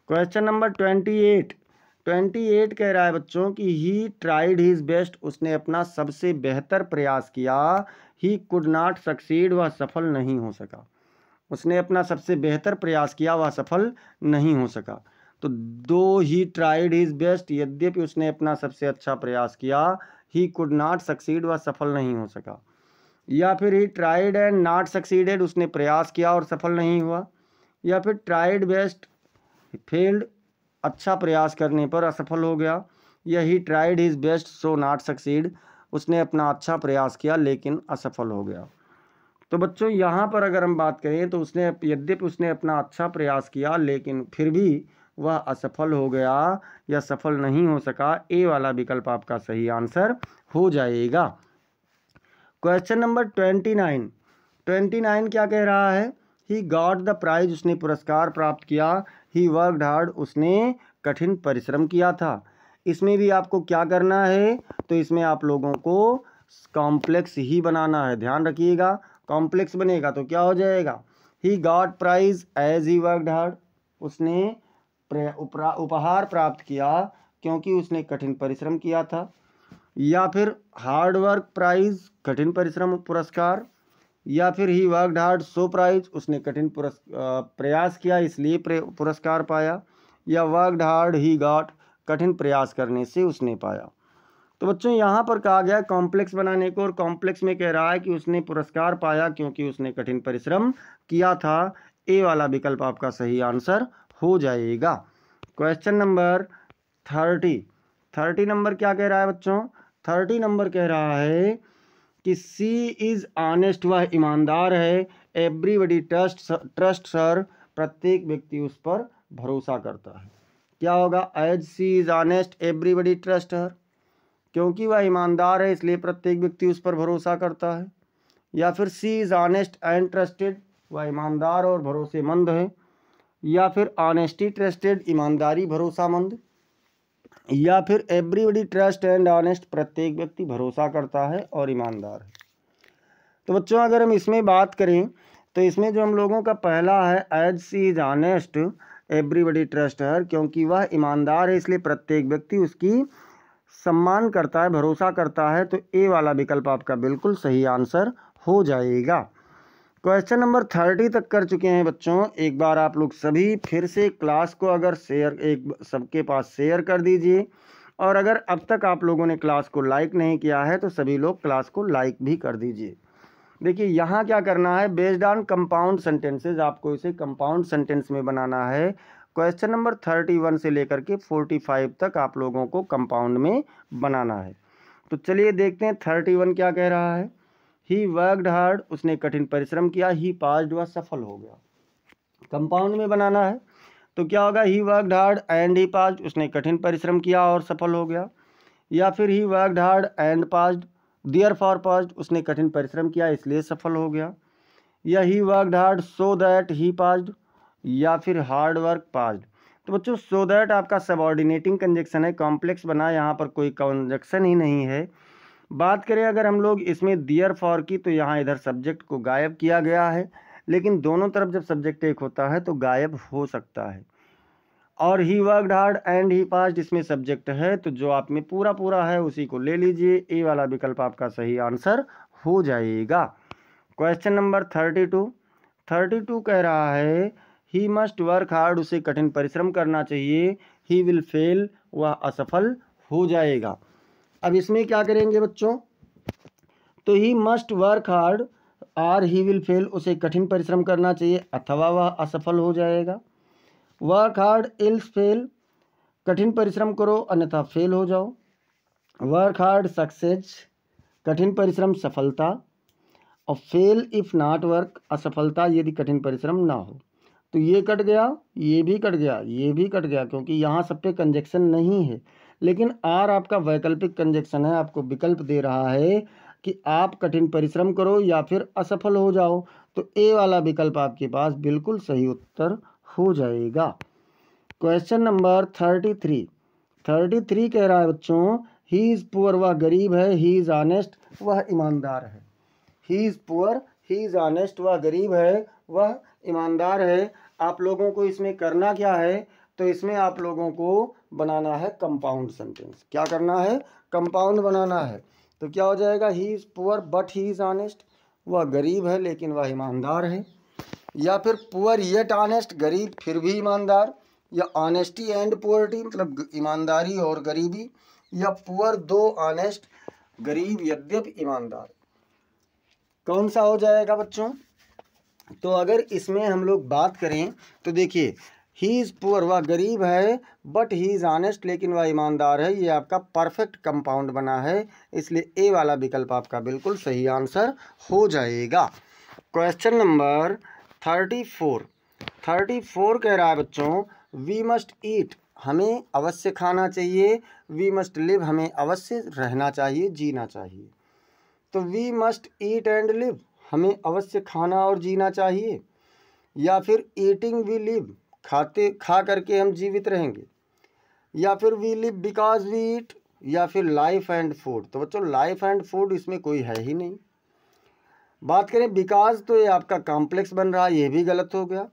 क्वेश्चन नंबर 28 कह रहा है बच्चों कि ही ट्राइड हिज बेस्ट, उसने अपना सबसे बेहतर प्रयास किया। ही कुड नॉट सक्सीड, वह सफल नहीं हो सका। उसने अपना सबसे बेहतर प्रयास किया, वह सफल नहीं हो सका। तो दो ही ट्राइड हिज बेस्ट, यद्यपि उसने अपना सबसे अच्छा प्रयास किया, ही कुड नॉट सक्सीड, वह सफल नहीं हो सका। या फिर he tried and not succeeded, उसने प्रयास किया और सफल नहीं हुआ। या फिर ट्राइड बेस्ट फेल्ड, अच्छा प्रयास करने पर असफल हो गया। या he tried his best so not succeed, उसने अपना अच्छा प्रयास किया लेकिन असफल हो गया। तो बच्चों यहाँ पर अगर हम बात करें तो उसने यद्यपि उसने अपना अच्छा प्रयास किया लेकिन फिर भी वह असफल हो गया या सफल नहीं हो सका। ए वाला विकल्प आपका सही आंसर हो जाएगा। क्वेश्चन नंबर 29 क्या कह रहा है? ही गॉट द प्राइज, उसने पुरस्कार प्राप्त किया। ही वर्कड हार्ड, उसने कठिन परिश्रम किया था। इसमें भी आपको क्या करना है? तो इसमें आप लोगों को कॉम्प्लेक्स ही बनाना है, ध्यान रखिएगा। कॉम्प्लेक्स बनेगा तो क्या हो जाएगा? He got prize as he worked hard, उसने उपहार प्राप्त किया क्योंकि उसने कठिन परिश्रम किया था। या फिर हार्ड वर्क प्राइज, कठिन परिश्रम पुरस्कार। या फिर he worked hard so prize, उसने कठिन प्रयास किया इसलिए पुरस्कार पाया। या वर्कड हार्ड ही गॉट, कठिन प्रयास करने से उसने पाया। तो बच्चों यहाँ पर कहा गया कॉम्प्लेक्स बनाने को, और कॉम्प्लेक्स में कह रहा है कि उसने पुरस्कार पाया क्योंकि उसने कठिन परिश्रम किया था। ए वाला विकल्प आपका सही आंसर हो जाएगा। क्वेश्चन नंबर 30 नंबर क्या कह रहा है बच्चों? 30 नंबर कह रहा है कि सी इज़ ऑनेस्ट, वह ईमानदार है। एवरीबडी ट्रस्ट सर, प्रत्येक व्यक्ति उस पर भरोसा करता है। क्या होगा? As she is honest everybody trust her, क्योंकि वह ईमानदार है इसलिए प्रत्येक व्यक्ति उस पर भरोसा करता है। या फिर सी इज़ ऑनेस्ट एंड ट्रस्टेड, वह ईमानदार और भरोसेमंद है। या फिर ऑनेस्टी ट्रस्टेड, ईमानदारी भरोसामंद। या फिर एवरीबडी ट्रस्ट एंड ऑनेस्ट, प्रत्येक व्यक्ति भरोसा करता है और ईमानदार है। तो बच्चों अगर हम इसमें बात करें तो इसमें जो हम लोगों का पहला है as she is honest everybody trust her, क्योंकि वह ईमानदार है इसलिए प्रत्येक व्यक्ति उसकी सम्मान करता है, भरोसा करता है। तो ए वाला विकल्प आपका बिल्कुल सही आंसर हो जाएगा। क्वेश्चन नंबर 30 तक कर चुके हैं बच्चों। एक बार आप लोग सभी फिर से क्लास को अगर सबके पास शेयर कर दीजिए, और अगर अब तक आप लोगों ने क्लास को लाइक नहीं किया है तो सभी लोग क्लास को लाइक भी कर दीजिए। देखिए यहाँ क्या करना है, बेस्ड ऑन कंपाउंड सेंटेंसेज, आपको इसे कंपाउंड सेंटेंस में बनाना है। क्वेश्चन नंबर 31 से लेकर के 45 तक आप लोगों को कंपाउंड में बनाना है। तो चलिए देखते हैं 31 क्या कह रहा है। ही वर्कड हार्ड, उसने कठिन परिश्रम किया। ही पास्ड, वह सफल हो गया। कंपाउंड में बनाना है तो क्या होगा? ही worked hard and he passed, उसने कठिन परिश्रम किया और सफल हो गया। या फिर he worked hard and passed, therefore passed, उसने कठिन परिश्रम किया इसलिए सफल हो गया। या ही worked hard so that he passed, या फिर हार्ड वर्क पास्ड। तो बच्चों सो दैट आपका सबऑर्डिनेटिंग कंजक्शन है, कॉम्प्लेक्स बना, यहाँ पर कोई कंजक्शन ही नहीं है। बात करें अगर हम लोग इसमें दियर फॉर की, तो यहाँ इधर सब्जेक्ट को गायब किया गया है, लेकिन दोनों तरफ जब सब्जेक्ट एक होता है तो गायब हो सकता है। और ही worked hard and he passed, इसमें सब्जेक्ट है तो जो आप में पूरा पूरा है उसी को ले लीजिए। ए वाला विकल्प आपका सही आंसर हो जाएगा। क्वेश्चन नंबर 32 कह रहा है ही मस्ट वर्क हार्ड, उसे कठिन परिश्रम करना चाहिए। ही विल फेल, वह असफल हो जाएगा। अब इसमें क्या करेंगे बच्चों? तो ही मस्ट वर्क हार्ड और ही विल फेल, उसे कठिन परिश्रम करना चाहिए अथवा वह असफल हो जाएगा। वर्क हार्ड इल्स फेल, कठिन परिश्रम करो अन्यथा फेल हो जाओ। वर्क हार्ड सक्सेस, कठिन परिश्रम सफलता। और फेल इफ़ नॉट वर्क, असफलता यदि कठिन परिश्रम ना हो। तो ये कट गया, ये भी कट गया, ये भी कट गया, क्योंकि यहाँ सब पे कंजक्शन नहीं है। लेकिन आर आपका वैकल्पिक कंजक्शन है, आपको विकल्प दे रहा है कि आप कठिन परिश्रम करो या फिर असफल हो जाओ। तो ए वाला विकल्प आपके पास बिल्कुल सही उत्तर हो जाएगा। क्वेश्चन नंबर 33 कह रहा है बच्चों, ही इज़ पुअर, वह गरीब है। ही इज़ ऑनेस्ट, वह ईमानदार है। He is poor, he is honest, वह गरीब है, वह ईमानदार है। आप लोगों को इसमें करना क्या है, तो इसमें आप लोगों को बनाना है कंपाउंड सेंटेंस। क्या करना है, कंपाउंड बनाना है। तो क्या हो जाएगा, he is poor but he is honest, वह गरीब है लेकिन वह ईमानदार है। या फिर पुअर येट ऑनेस्ट, गरीब फिर भी ईमानदार। या ऑनेस्टी एंड पुअरिटी, मतलब ईमानदारी और गरीबी। या पुअर दो ऑनेस्ट, गरीब यद्यपि ईमानदार। कौन सा हो जाएगा बच्चों? तो अगर इसमें हम लोग बात करें तो देखिए, ही इज़ पुअर, वह गरीब है, बट ही इज़ ऑनेस्ट, लेकिन वह ईमानदार है। ये आपका परफेक्ट कंपाउंड बना है, इसलिए ए वाला विकल्प आपका बिल्कुल सही आंसर हो जाएगा। क्वेश्चन नंबर 34 कह रहा है बच्चों, वी मस्ट ईट, हमें अवश्य खाना चाहिए। वी मस्ट लिव, हमें अवश्य रहना चाहिए, जीना चाहिए। तो we must eat and live, हमें अवश्य खाना और जीना चाहिए। या फिर ईटिंग वी लिव, खा करके हम जीवित रहेंगे। या फिर we live because we eat. या फिर लाइफ एंड फूड। तो बच्चों लाइफ एंड फूड इसमें कोई है ही नहीं। बात करें बिकॉज, तो ये आपका कॉम्प्लेक्स बन रहा है, ये भी गलत हो गया,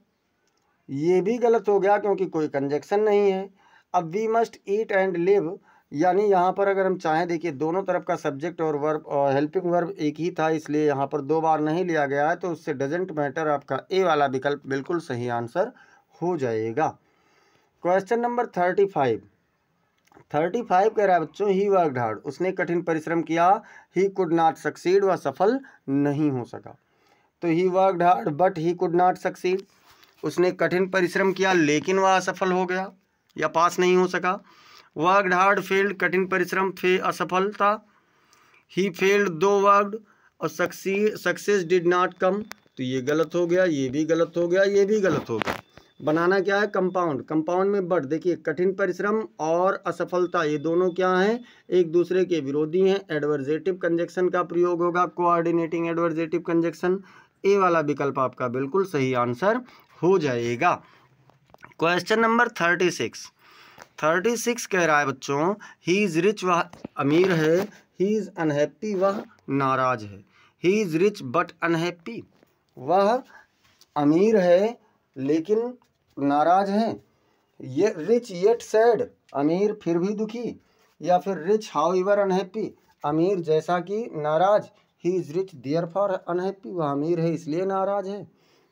ये भी गलत हो गया, क्योंकि कोई कंजक्शन नहीं है। अब we must eat and live, यानी यहाँ पर अगर हम चाहें, देखिए दोनों तरफ का सब्जेक्ट और वर्ब और हेल्पिंग वर्ब एक ही था, इसलिए यहाँ पर दो बार नहीं लिया गया है, तो उससे डजेंट मैटर, आपका ए वाला विकल्प बिल्कुल सही आंसर हो जाएगा। क्वेश्चन नंबर 35 कह रहा है बच्चों, ही वर्कड हार्ड, उसने कठिन परिश्रम किया। ही कुड नॉट सक्सीड, वह सफल नहीं हो सका। तो ही worked hard but he could not succeed, उसने कठिन परिश्रम किया लेकिन वह असफल हो गया या पास नहीं हो सका। वर्कड हार्ड फेल्ड, कठिन परिश्रम असफलता। ही फेल्ड दो वर्कड, और सक्सेस डिड नॉट कम। तो ये गलत हो गया, ये भी गलत हो गया, ये भी गलत हो गया। बनाना क्या है, कंपाउंड। कंपाउंड में बट, देखिए कठिन परिश्रम और असफलता ये दोनों क्या हैं, एक दूसरे के विरोधी हैं। एडवर्जेटिव कंजक्शन का प्रयोग होगा, कोऑर्डिनेटिंग एडवर्जेटिव कंजक्शन। ए वाला विकल्प आपका बिल्कुल सही आंसर हो जाएगा। क्वेश्चन नंबर 36 कह रहा है बच्चों, ही इज़ रिच, वह अमीर है। ही इज़ अनहैप्पी, वह नाराज है। ही इज़ रिच बट अनहैप्पी, वह अमीर है लेकिन नाराज है। ये रिच येट सैड, अमीर फिर भी दुखी। या फिर रिच हाउ एवर अनहैप्पी, अमीर जैसा कि नाराज। He is rich therefore unhappy, वह अमीर है इसलिए नाराज है।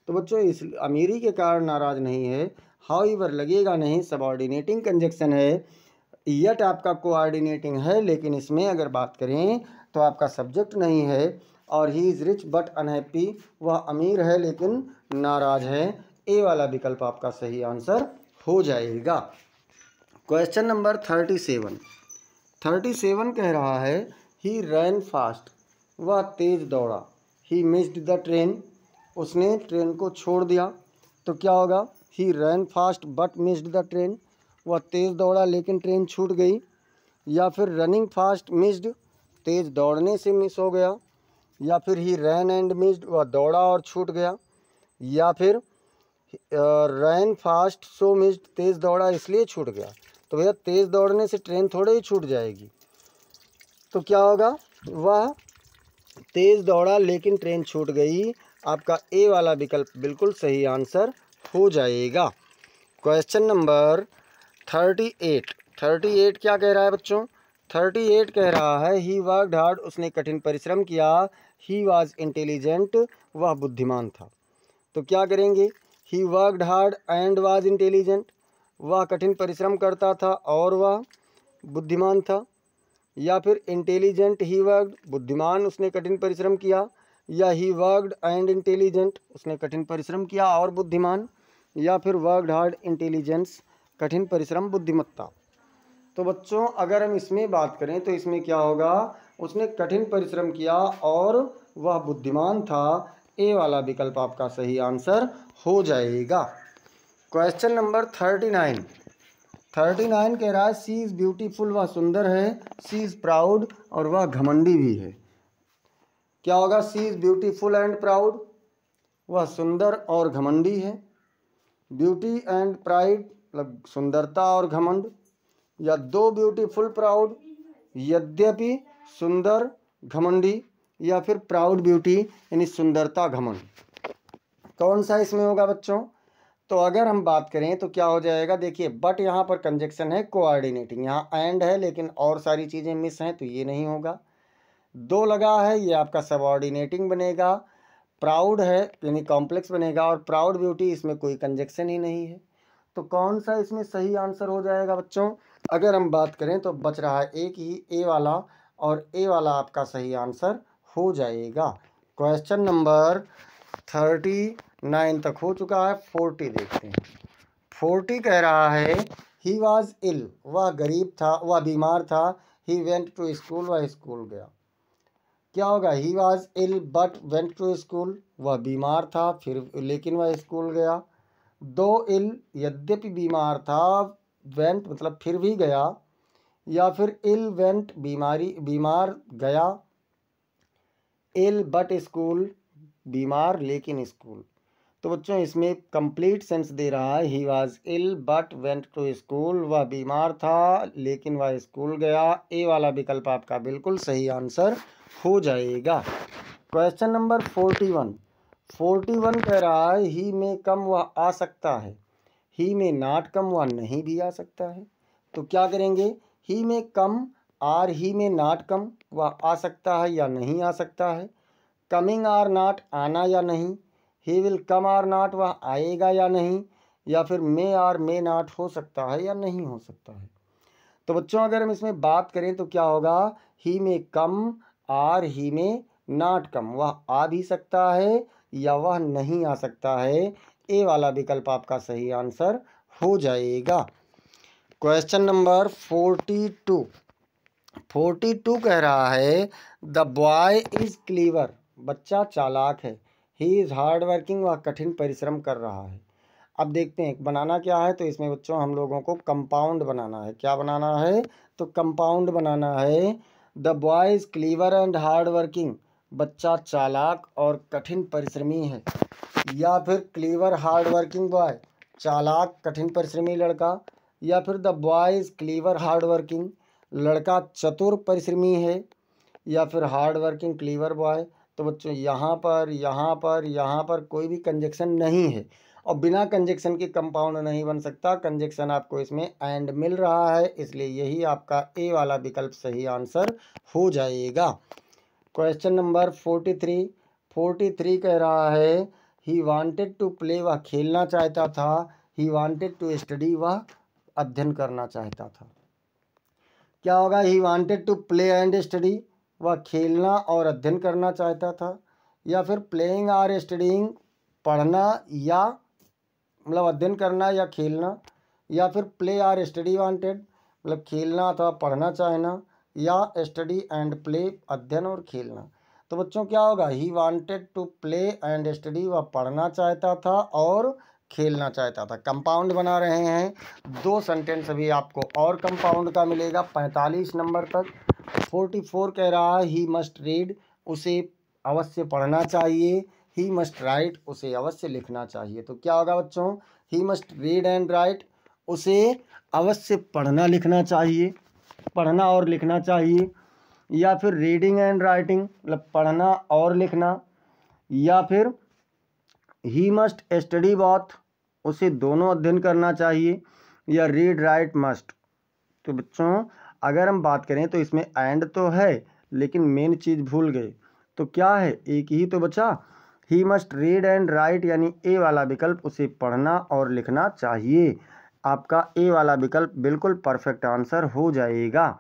तो बच्चों इस अमीरी के कारण नाराज नहीं है। हाउ एवर लगेगा नहीं, सबऑर्डिनेटिंग कंजक्शन है। यट आपका कोऑर्डिनेटिंग है, लेकिन इसमें अगर बात करें तो आपका सब्जेक्ट नहीं है। और he is rich but unhappy, वह अमीर है लेकिन नाराज है। ए वाला विकल्प आपका सही आंसर हो जाएगा। क्वेश्चन नंबर 37 कह रहा है, ही रैन फास्ट, वह तेज़ दौड़ा। ही मिस्ड द ट्रेन, उसने ट्रेन को छोड़ दिया। तो क्या होगा, he ran fast but missed the train, वह तेज़ दौड़ा लेकिन ट्रेन छूट गई। या फिर रनिंग फास्ट मिस्ड, तेज़ दौड़ने से मिस हो गया। या फिर ही रैन एंड मिस्ड, वह दौड़ा और छूट गया। या फिर रैन फास्ट सो मिस्ड, तेज़ दौड़ा इसलिए छूट गया। तो भैया तेज़ दौड़ने से ट्रेन थोड़े ही छूट जाएगी। तो क्या होगा, वह तेज़ दौड़ा लेकिन ट्रेन छूट गई। आपका ए वाला विकल्प बिल्कुल सही आंसर हो जाएगा। क्वेश्चन नंबर 38 क्या कह रहा है बच्चों, 38 कह रहा है, ही वर्कड हार्ड, उसने कठिन परिश्रम किया। ही वाज इंटेलिजेंट, वह बुद्धिमान था। तो क्या करेंगे, ही worked hard and was intelligent, वह कठिन परिश्रम करता था और वह बुद्धिमान था। या फिर इंटेलिजेंट ही वर्कड, बुद्धिमान उसने कठिन परिश्रम किया, या ही वर्कड एंड इंटेलिजेंट, उसने कठिन परिश्रम किया और बुद्धिमान, या फिर वर्कड हार्ड इंटेलिजेंस, कठिन परिश्रम बुद्धिमत्ता। तो बच्चों अगर हम इसमें बात करें तो इसमें क्या होगा, उसने कठिन परिश्रम किया और वह बुद्धिमान था। ए वाला विकल्प आपका सही आंसर हो जाएगा। क्वेश्चन नंबर 39 कह रहा है सी इज़ ब्यूटीफुल, वह सुंदर है, सी इज़ प्राउड और वह घमंडी भी है। क्या होगा, सी इज़ ब्यूटीफुल एंड प्राउड, वह सुंदर और घमंडी है। ब्यूटी एंड प्राइड मतलब सुंदरता और घमंड, या दो ब्यूटीफुल प्राउड, यद्यपि सुंदर घमंडी, या फिर प्राउड ब्यूटी यानी सुंदरता घमंड। कौन सा इसमें होगा बच्चों? तो अगर हम बात करें तो क्या हो जाएगा, देखिए बट यहाँ पर कंजक्शन है कोऑर्डिनेटिंग, यहाँ एंड है लेकिन और सारी चीज़ें मिस हैं तो ये नहीं होगा। दो लगा है ये आपका सबऑर्डिनेटिंग बनेगा। प्राउड है यानी कॉम्प्लेक्स बनेगा, और प्राउड ब्यूटी इसमें कोई कंजक्शन ही नहीं है। तो कौन सा इसमें सही आंसर हो जाएगा बच्चों? अगर हम बात करें तो बच रहा है एक ही, ए वाला, और ए वाला आपका सही आंसर हो जाएगा। क्वेश्चन नंबर 39 तक हो चुका है। 40 देखते हैं। 40 कह रहा है ही वॉज इल, वह गरीब था, वह बीमार था। ही वेंट टू स्कूल, वह स्कूल गया। क्या होगा, he was ill but went to school, वह बीमार था फिर लेकिन वह स्कूल गया। दो इल यद्यपि बीमार था, वेंट मतलब फिर भी गया, या फिर इल वेंट बीमार गया, इल बट स्कूल बीमार लेकिन स्कूल। तो बच्चों इसमें कंप्लीट सेंस दे रहा है he was ill but went to school, वह बीमार था लेकिन वह स्कूल गया। ए वाला विकल्प आपका बिल्कुल सही आंसर हो जाएगा। क्वेश्चन नंबर 41 कह रहा है ही में कम, वह आ सकता है। ही में नॉट कम, वह नहीं भी आ सकता है। तो क्या करेंगे, ही में कम आर ही में नॉट कम, वह आ सकता है या नहीं आ सकता है। कमिंग आर नॉट, आना या नहीं। He will come or not, वह आएगा या नहीं। या फिर मे आर मे नॉट, हो सकता है या नहीं हो सकता है। तो बच्चों अगर हम इसमें बात करें तो क्या होगा, ही में कम आर ही में नॉट कम, वह आ भी सकता है या वह नहीं आ सकता है। ए वाला विकल्प आपका सही आंसर हो जाएगा। क्वेश्चन नंबर 42 कह रहा है द बॉय इज क्लीवर, बच्चा चालाक है। ही इज़ हार्ड वर्किंग, वह कठिन परिश्रम कर रहा है। अब देखते हैं बनाना क्या है। तो इसमें बच्चों हम लोगों को कंपाउंड बनाना है। क्या बनाना है? तो कंपाउंड बनाना है। The boy is clever and hard working, बच्चा चालाक और कठिन परिश्रमी है। या फिर क्लीवर हार्ड वर्किंग बॉय, चालाक कठिन परिश्रमी लड़का। या फिर the boy is clever hard working, लड़का चतुर परिश्रमी है। या फिर हार्ड वर्किंग क्लीवर बॉय। तो बच्चों यहाँ पर कोई भी कंजक्शन नहीं है, और बिना कंजक्शन के कंपाउंड नहीं बन सकता। कंजक्शन आपको इसमें एंड मिल रहा है, इसलिए यही आपका ए वाला विकल्प सही आंसर हो जाएगा। क्वेश्चन नंबर 43 कह रहा है ही वांटेड टू प्ले, वह खेलना चाहता था। ही वांटेड टू स्टडी, वह अध्ययन करना चाहता था। क्या होगा, he wanted to play and study, वह खेलना और अध्ययन करना चाहता था। या फिर प्लेइंग और स्टडीइंग, पढ़ना या मतलब अध्ययन करना या खेलना। या फिर प्ले और स्टडी वांटेड, मतलब खेलना अथवा पढ़ना चाहना, या स्टडी एंड प्ले, अध्ययन और खेलना। तो बच्चों क्या होगा, he wanted to play and study, वह पढ़ना चाहता था और खेलना चाहता था। कंपाउंड बना रहे हैं। 2 सेंटेंस अभी आपको और कंपाउंड का मिलेगा 45 नंबर तक। 44 कह रहा है ही मस्ट रीड, उसे अवश्य पढ़ना चाहिए। ही मस्ट राइट, उसे अवश्य लिखना चाहिए। तो क्या होगा बच्चों, he must read and right, उसे अवश्य पढ़ना लिखना चाहिए, पढ़ना और लिखना चाहिए। या फिर रीडिंग एंड राइटिंग, मतलब पढ़ना और लिखना। या फिर ही मस्ट स्टडी बोथ, उसे दोनों अध्ययन करना चाहिए। या रीड राइट मस्ट। तो बच्चों अगर हम बात करें तो इसमें एंड तो है लेकिन मेन चीज़ भूल गए। तो क्या है, एक ही तो बचा, he must read and right, यानी ए वाला विकल्प, उसे पढ़ना और लिखना चाहिए। आपका ए वाला विकल्प बिल्कुल परफेक्ट आंसर हो जाएगा।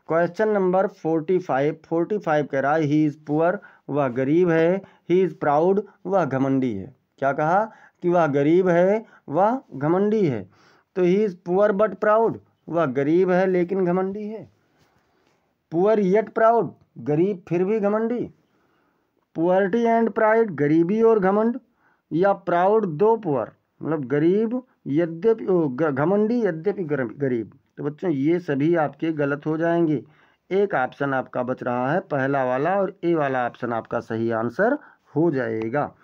क्वेश्चन नंबर 45 कह रहा है ही इज़ पुअर, वह गरीब है, ही इज़ प्राउड, वह घमंडी है। क्या कहा कि वह गरीब है, वह घमंडी है। तो he is poor but proud, वह गरीब है लेकिन घमंडी है। पुअर येट प्राउड, गरीब फिर भी घमंडी। पुअर्टी एंड प्राइड, गरीबी और घमंड, या प्राउड दो पुअर, मतलब गरीब यद्यपि घमंडी यद्यपि गरीब। तो बच्चों ये सभी आपके गलत हो जाएंगे। एक ऑप्शन आपका बच रहा है पहला वाला, और ए वाला ऑप्शन आपका सही आंसर हो जाएगा।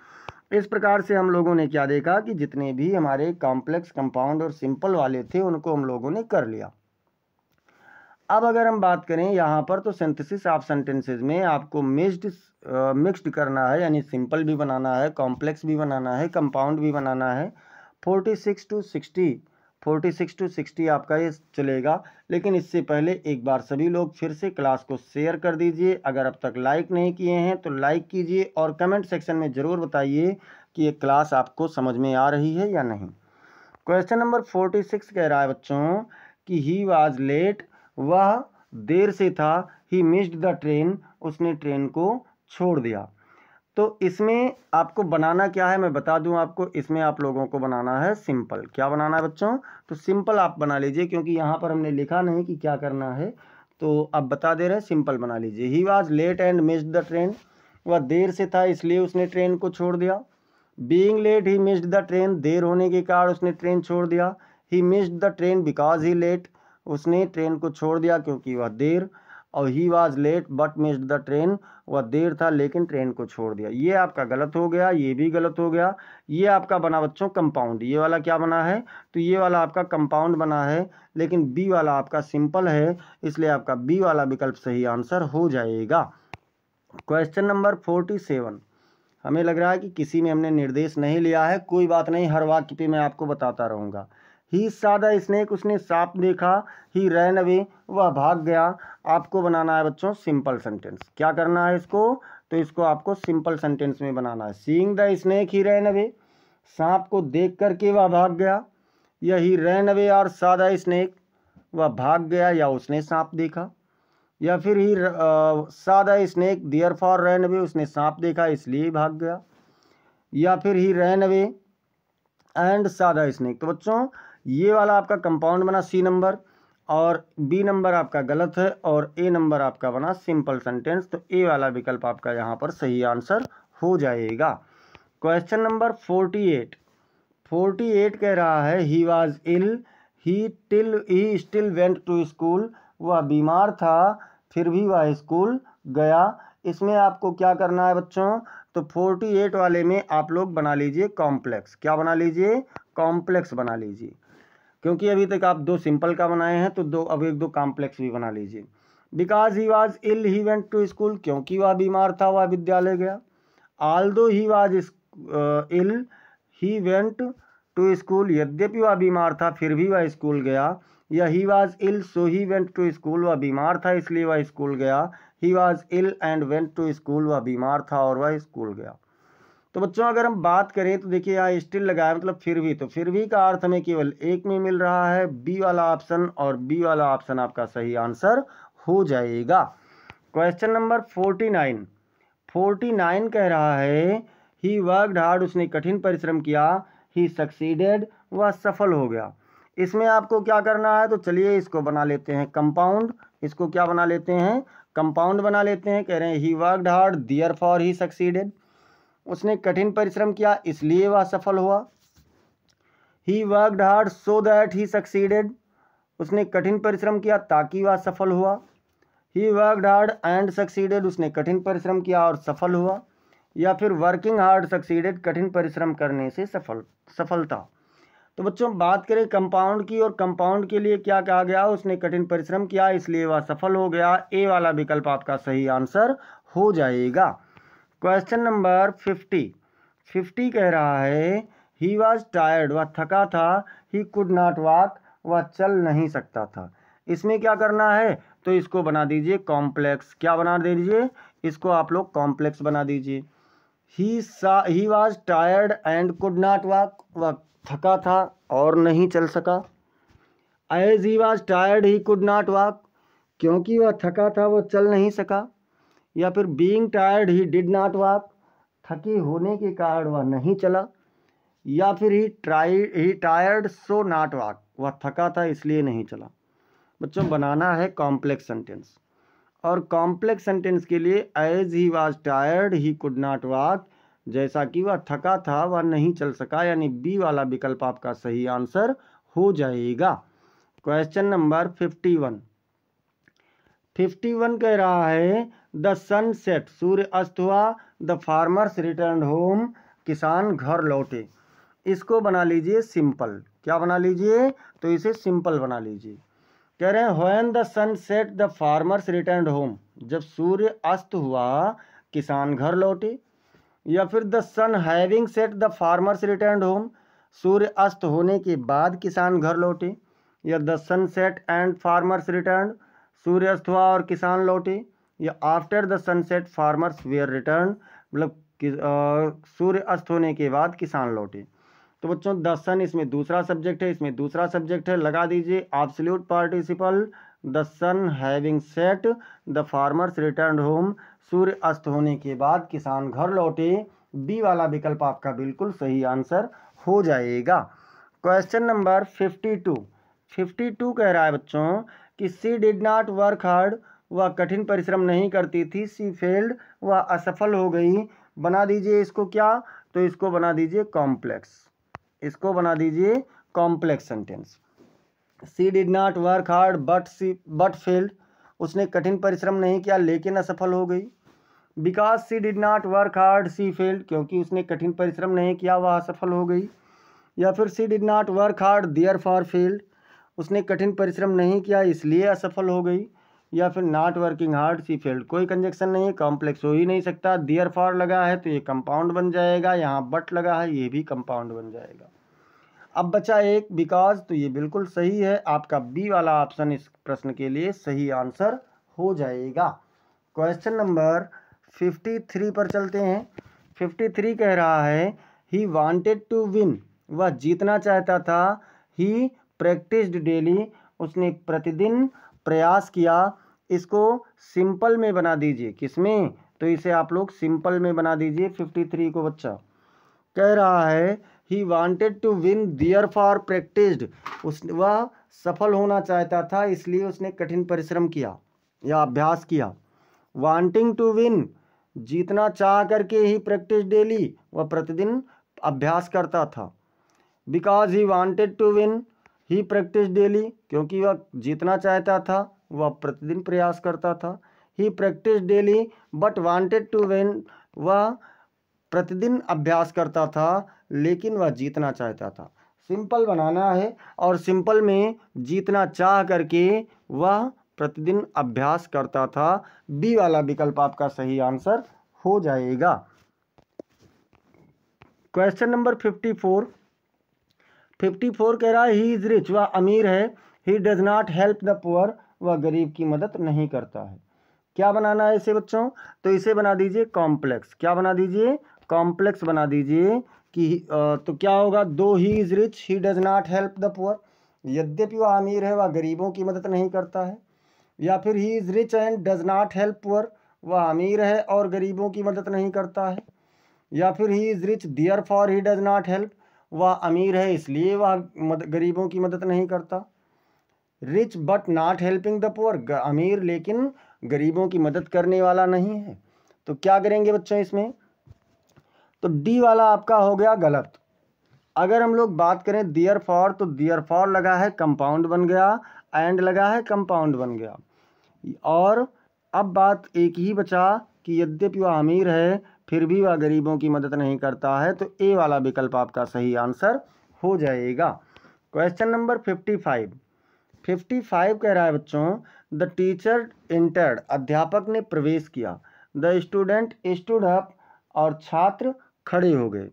इस प्रकार से हम लोगों ने क्या देखा कि जितने भी हमारे कॉम्प्लेक्स, कंपाउंड और सिंपल वाले थे उनको हम लोगों ने कर लिया। अब अगर हम बात करें यहाँ पर, तो सिंथेसिस ऑफ सेंटेंसेस में आपको मिक्स्ड करना है, यानी सिंपल भी बनाना है, कॉम्प्लेक्स भी बनाना है, कंपाउंड भी बनाना है। 46 to 60 आपका ये चलेगा। लेकिन इससे पहले एक बार सभी लोग फिर से क्लास को शेयर कर दीजिए। अगर अब तक लाइक नहीं किए हैं तो लाइक कीजिए, और कमेंट सेक्शन में ज़रूर बताइए कि ये क्लास आपको समझ में आ रही है या नहीं। क्वेश्चन नंबर 46 कह रहा है बच्चों कि ही वाज लेट, वह देर से था। ही मिस्ड द ट्रेन, उसने ट्रेन को छोड़ दिया। तो इसमें आपको बनाना क्या है मैं बता दूं आपको। इसमें आप लोगों को बनाना है सिंपल। क्या बनाना है बच्चों? तो सिंपल आप बना लीजिए, क्योंकि यहाँ पर हमने लिखा नहीं कि क्या करना है, तो अब बता दे रहे हैं, सिंपल बना लीजिए। He was late and missed the train, वह देर से था इसलिए उसने ट्रेन को छोड़ दिया। Being late he missed the train, देर होने के कारण उसने ट्रेन छोड़ दिया। He missed the train because he late, उसने ट्रेन को छोड़ दिया क्योंकि वह देर। और he was late but missed the train, वह देर था लेकिन ट्रेन को छोड़ दिया। ये आपका गलत हो गया, ये भी गलत हो गया। ये आपका बना बच्चों कंपाउंड। ये वाला क्या बना है? तो ये वाला आपका कंपाउंड बना है, लेकिन बी वाला आपका सिंपल है, इसलिए आपका बी वाला विकल्प सही आंसर हो जाएगा। क्वेश्चन नंबर 47, हमें लग रहा है कि किसी में हमने निर्देश नहीं लिया है, कोई बात नहीं, हर वाक्य पे मैं आपको बताता रहूँगा। ही सॉ द स्नेक, उसने सांप देखा। ही रैन अवे, वह भाग गया। आपको बनाना है बच्चों सिंपल सेंटेंस। क्या करना है इसको? तो इसको आपको सिंपल सेंटेंस में बनाना है। Seeing the snake he ran away, सांप को देख करके वह भाग गया। या ही रैन अवे और सॉ द स्नेक, वह भाग गया या उसने सांप देखा। या फिर he saw the snake therefore ran away, उसने सांप देखा इसलिए भाग गया। या फिर he ran away and saw the snake. तो बच्चों ये वाला आपका कंपाउंड बना सी नंबर, और बी नंबर आपका गलत है, और ए नंबर आपका बना सिंपल सेंटेंस। तो ए वाला विकल्प आपका यहाँ पर सही आंसर हो जाएगा। क्वेश्चन नंबर 48 कह रहा है he was ill, he still went to school, वह बीमार था फिर भी वह स्कूल गया। इसमें आपको क्या करना है बच्चों? तो 48 वाले में आप लोग बना लीजिए कॉम्प्लेक्स। क्या बना लीजिए? कॉम्प्लेक्स बना लीजिए, क्योंकि अभी तक आप दो सिंपल का बनाए हैं, तो अब एक दो कॉम्प्लेक्स भी बना लीजिए। Because he was ill he went to school, क्योंकि वह बीमार था वह विद्यालय गया। Although he was ill he went to school, यद्यपि वह बीमार था फिर भी वह स्कूल गया। या he was ill so he went to school, वह बीमार था इसलिए वह स्कूल गया। He was ill and went to school, वह बीमार था और वह स्कूल गया। तो बच्चों अगर हम बात करें तो देखिए यहाँ स्टिल लगाया मतलब फिर भी, तो फिर भी का अर्थ हमें केवल एक में मिल रहा है, बी वाला ऑप्शन, और बी वाला ऑप्शन आपका सही आंसर हो जाएगा। क्वेश्चन नंबर 49 कह रहा है ही वर्कड हार्ड, उसने कठिन परिश्रम किया। ही सक्सीडेड, वह सफल हो गया। इसमें आपको क्या करना है? तो चलिए इसको बना लेते हैं कंपाउंड। इसको क्या बना लेते हैं? कंपाउंड बना लेते हैं। कह रहे हैं ही वर्कड हार्ड देयरफॉर ही सक्सीडेड, उसने कठिन परिश्रम किया इसलिए वह सफल हुआ। ही worked hard so that he succeeded, उसने कठिन परिश्रम किया ताकि वह सफल हुआ। ही वर्कड हार्ड एंड सक्सीडेड, उसने कठिन परिश्रम किया और सफल हुआ। या फिर वर्किंग हार्ड सक्सीडेड, कठिन परिश्रम करने से सफलता। तो बच्चों बात करें कंपाउंड की, और कंपाउंड के लिए क्या कहा गया? उसने कठिन परिश्रम किया इसलिए वह सफल हो गया। ए वाला विकल्प आपका सही आंसर हो जाएगा। क्वेश्चन नंबर 50 कह रहा है ही वॉज टायर्ड, वह थका था। ही कुड नॉट वॉक, वह चल नहीं सकता था। इसमें क्या करना है? तो इसको बना दीजिए कॉम्प्लेक्स। क्या बना दीजिए? इसको आप लोग कॉम्प्लेक्स बना दीजिए। He was tired and could not walk, वह थका था और नहीं चल सका। As he was tired he could not walk, क्योंकि वह थका था वो चल नहीं सका, या फिर being tired he did not walk, थके होने के कारण वह नहीं चला, या फिर he tired so not walk, वह थका था इसलिए नहीं चला। बच्चों बनाना है कॉम्प्लेक्स सेंटेंस, और कॉम्प्लेक्स सेंटेंस के लिए as he was tired he could not walk, जैसा कि वह थका था वह नहीं चल सका, यानी बी वाला विकल्प आपका सही आंसर हो जाएगा। क्वेश्चन नंबर 51 कह रहा है द सन सेट, सूर्य अस्त हुआ, द फार्मर्स रिटर्न होम, किसान घर लौटे। इसको बना लीजिए सिंपल। क्या बना लीजिए? तो इसे सिंपल बना लीजिए। कह रहे हैं when the sun set the farmers return home, जब सूर्य अस्त हुआ किसान घर लौटे, या फिर the sun having set the farmers return home, सूर्य अस्त होने के बाद किसान घर लौटे, या the sun set and farmers return, सूर्य अस्त हुआ और किसान लौटे, या after the sunset farmers were return, मतलब सूर्य अस्त होने के बाद किसान लौटे। तो बच्चों द सन इसमें दूसरा सब्जेक्ट है, इसमें दूसरा सब्जेक्ट है, लगा दीजिए absolute participle, the sun having set the farmers return home, सूर्य अस्त होने के बाद किसान घर लौटे। बी वाला विकल्प आपका बिल्कुल सही आंसर हो जाएगा। क्वेश्चन नंबर 52 कह रहा है बच्चों कि सी डिड नॉट वर्क हार्ड, वह कठिन परिश्रम नहीं करती थी, सी फेल्ड, वह असफल हो गई। बना दीजिए इसको क्या? तो इसको बना दीजिए कॉम्प्लेक्स, इसको बना दीजिए complex sentence. She did not work hard but failed, उसने कठिन परिश्रम नहीं किया लेकिन असफल हो गई। Because she did not work hard she failed, क्योंकि उसने कठिन परिश्रम नहीं किया वह असफल हो गई। या फिर she did not work hard therefore failed, उसने कठिन परिश्रम नहीं किया इसलिए असफल हो गई। या फिर not working hard she failed, कोई कंजक्शन नहीं है, कॉम्प्लेक्स हो ही नहीं सकता। देयर फॉर लगा है तो ये कंपाउंड बन जाएगा, यहाँ बट लगा है ये भी कंपाउंड बन जाएगा। अब बचा एक बिकॉज, तो ये बिल्कुल सही है, आपका बी वाला ऑप्शन इस प्रश्न के लिए सही आंसर हो जाएगा। क्वेश्चन नंबर 53 पर चलते हैं। 53 कह रहा है ही वांटेड टू विन, वह जीतना चाहता था। ही प्रैक्टिस्ड डेली, उसने प्रतिदिन प्रयास किया। इसको सिंपल में बना दीजिए, किसमें? तो इसे आप लोग सिंपल में बना दीजिए 53 को। बच्चा कह रहा है he wanted to win therefore practised, वह सफल होना चाहता था इसलिए उसने कठिन परिश्रम किया या अभ्यास किया। वांटिंग टू विन, जीतना चाह करके ही प्रैक्टिस डेली, वह प्रतिदिन अभ्यास करता था। Because he wanted to win he practice daily, क्योंकि वह जीतना चाहता था वह प्रतिदिन प्रयास करता था। He practice daily but wanted to win, वह प्रतिदिन अभ्यास करता था लेकिन वह जीतना चाहता था। सिंपल बनाना है, और सिंपल में जीतना चाह करके वह प्रतिदिन अभ्यास करता था। बी वाला विकल्प आपका सही आंसर हो जाएगा। क्वेश्चन नंबर 54 कह रहा है ही इज रिच, वह अमीर है। ही does not help the poor, वह गरीब की मदद नहीं करता है। क्या बनाना है इसे बच्चों? तो इसे बना दीजिए कॉम्प्लेक्स। क्या बना दीजिए? कॉम्प्लेक्स बना दीजिए कि तो क्या होगा? दो ही is rich he does not help the poor, यद्यपि वह अमीर है वह गरीबों की मदद नहीं करता है। या फिर he is rich and does not help poor, वह अमीर है और गरीबों की मदद नहीं करता है। या फिर he is rich therefore he does not help, वह अमीर है इसलिए वह गरीबों की मदद नहीं करता। Rich but not helping the poor, अमीर लेकिन गरीबों की मदद करने वाला नहीं है। तो क्या करेंगे बच्चों इसमें? तो डी वाला आपका हो गया गलत। अगर हम लोग बात करें दियर फॉर, तो दियर फॉर लगा है कंपाउंड बन गया, एंड लगा है कंपाउंड बन गया। और अब बात एक ही बचा कि यद्यपि वह अमीर है फिर भी वह गरीबों की मदद नहीं करता है, तो ए वाला विकल्प आपका सही आंसर हो जाएगा। क्वेश्चन नंबर 55 कह रहा है बच्चों द टीचर एंटर्ड, अध्यापक ने प्रवेश किया। द स्टूडेंट स्टूड अप, और छात्र खड़े हो गए।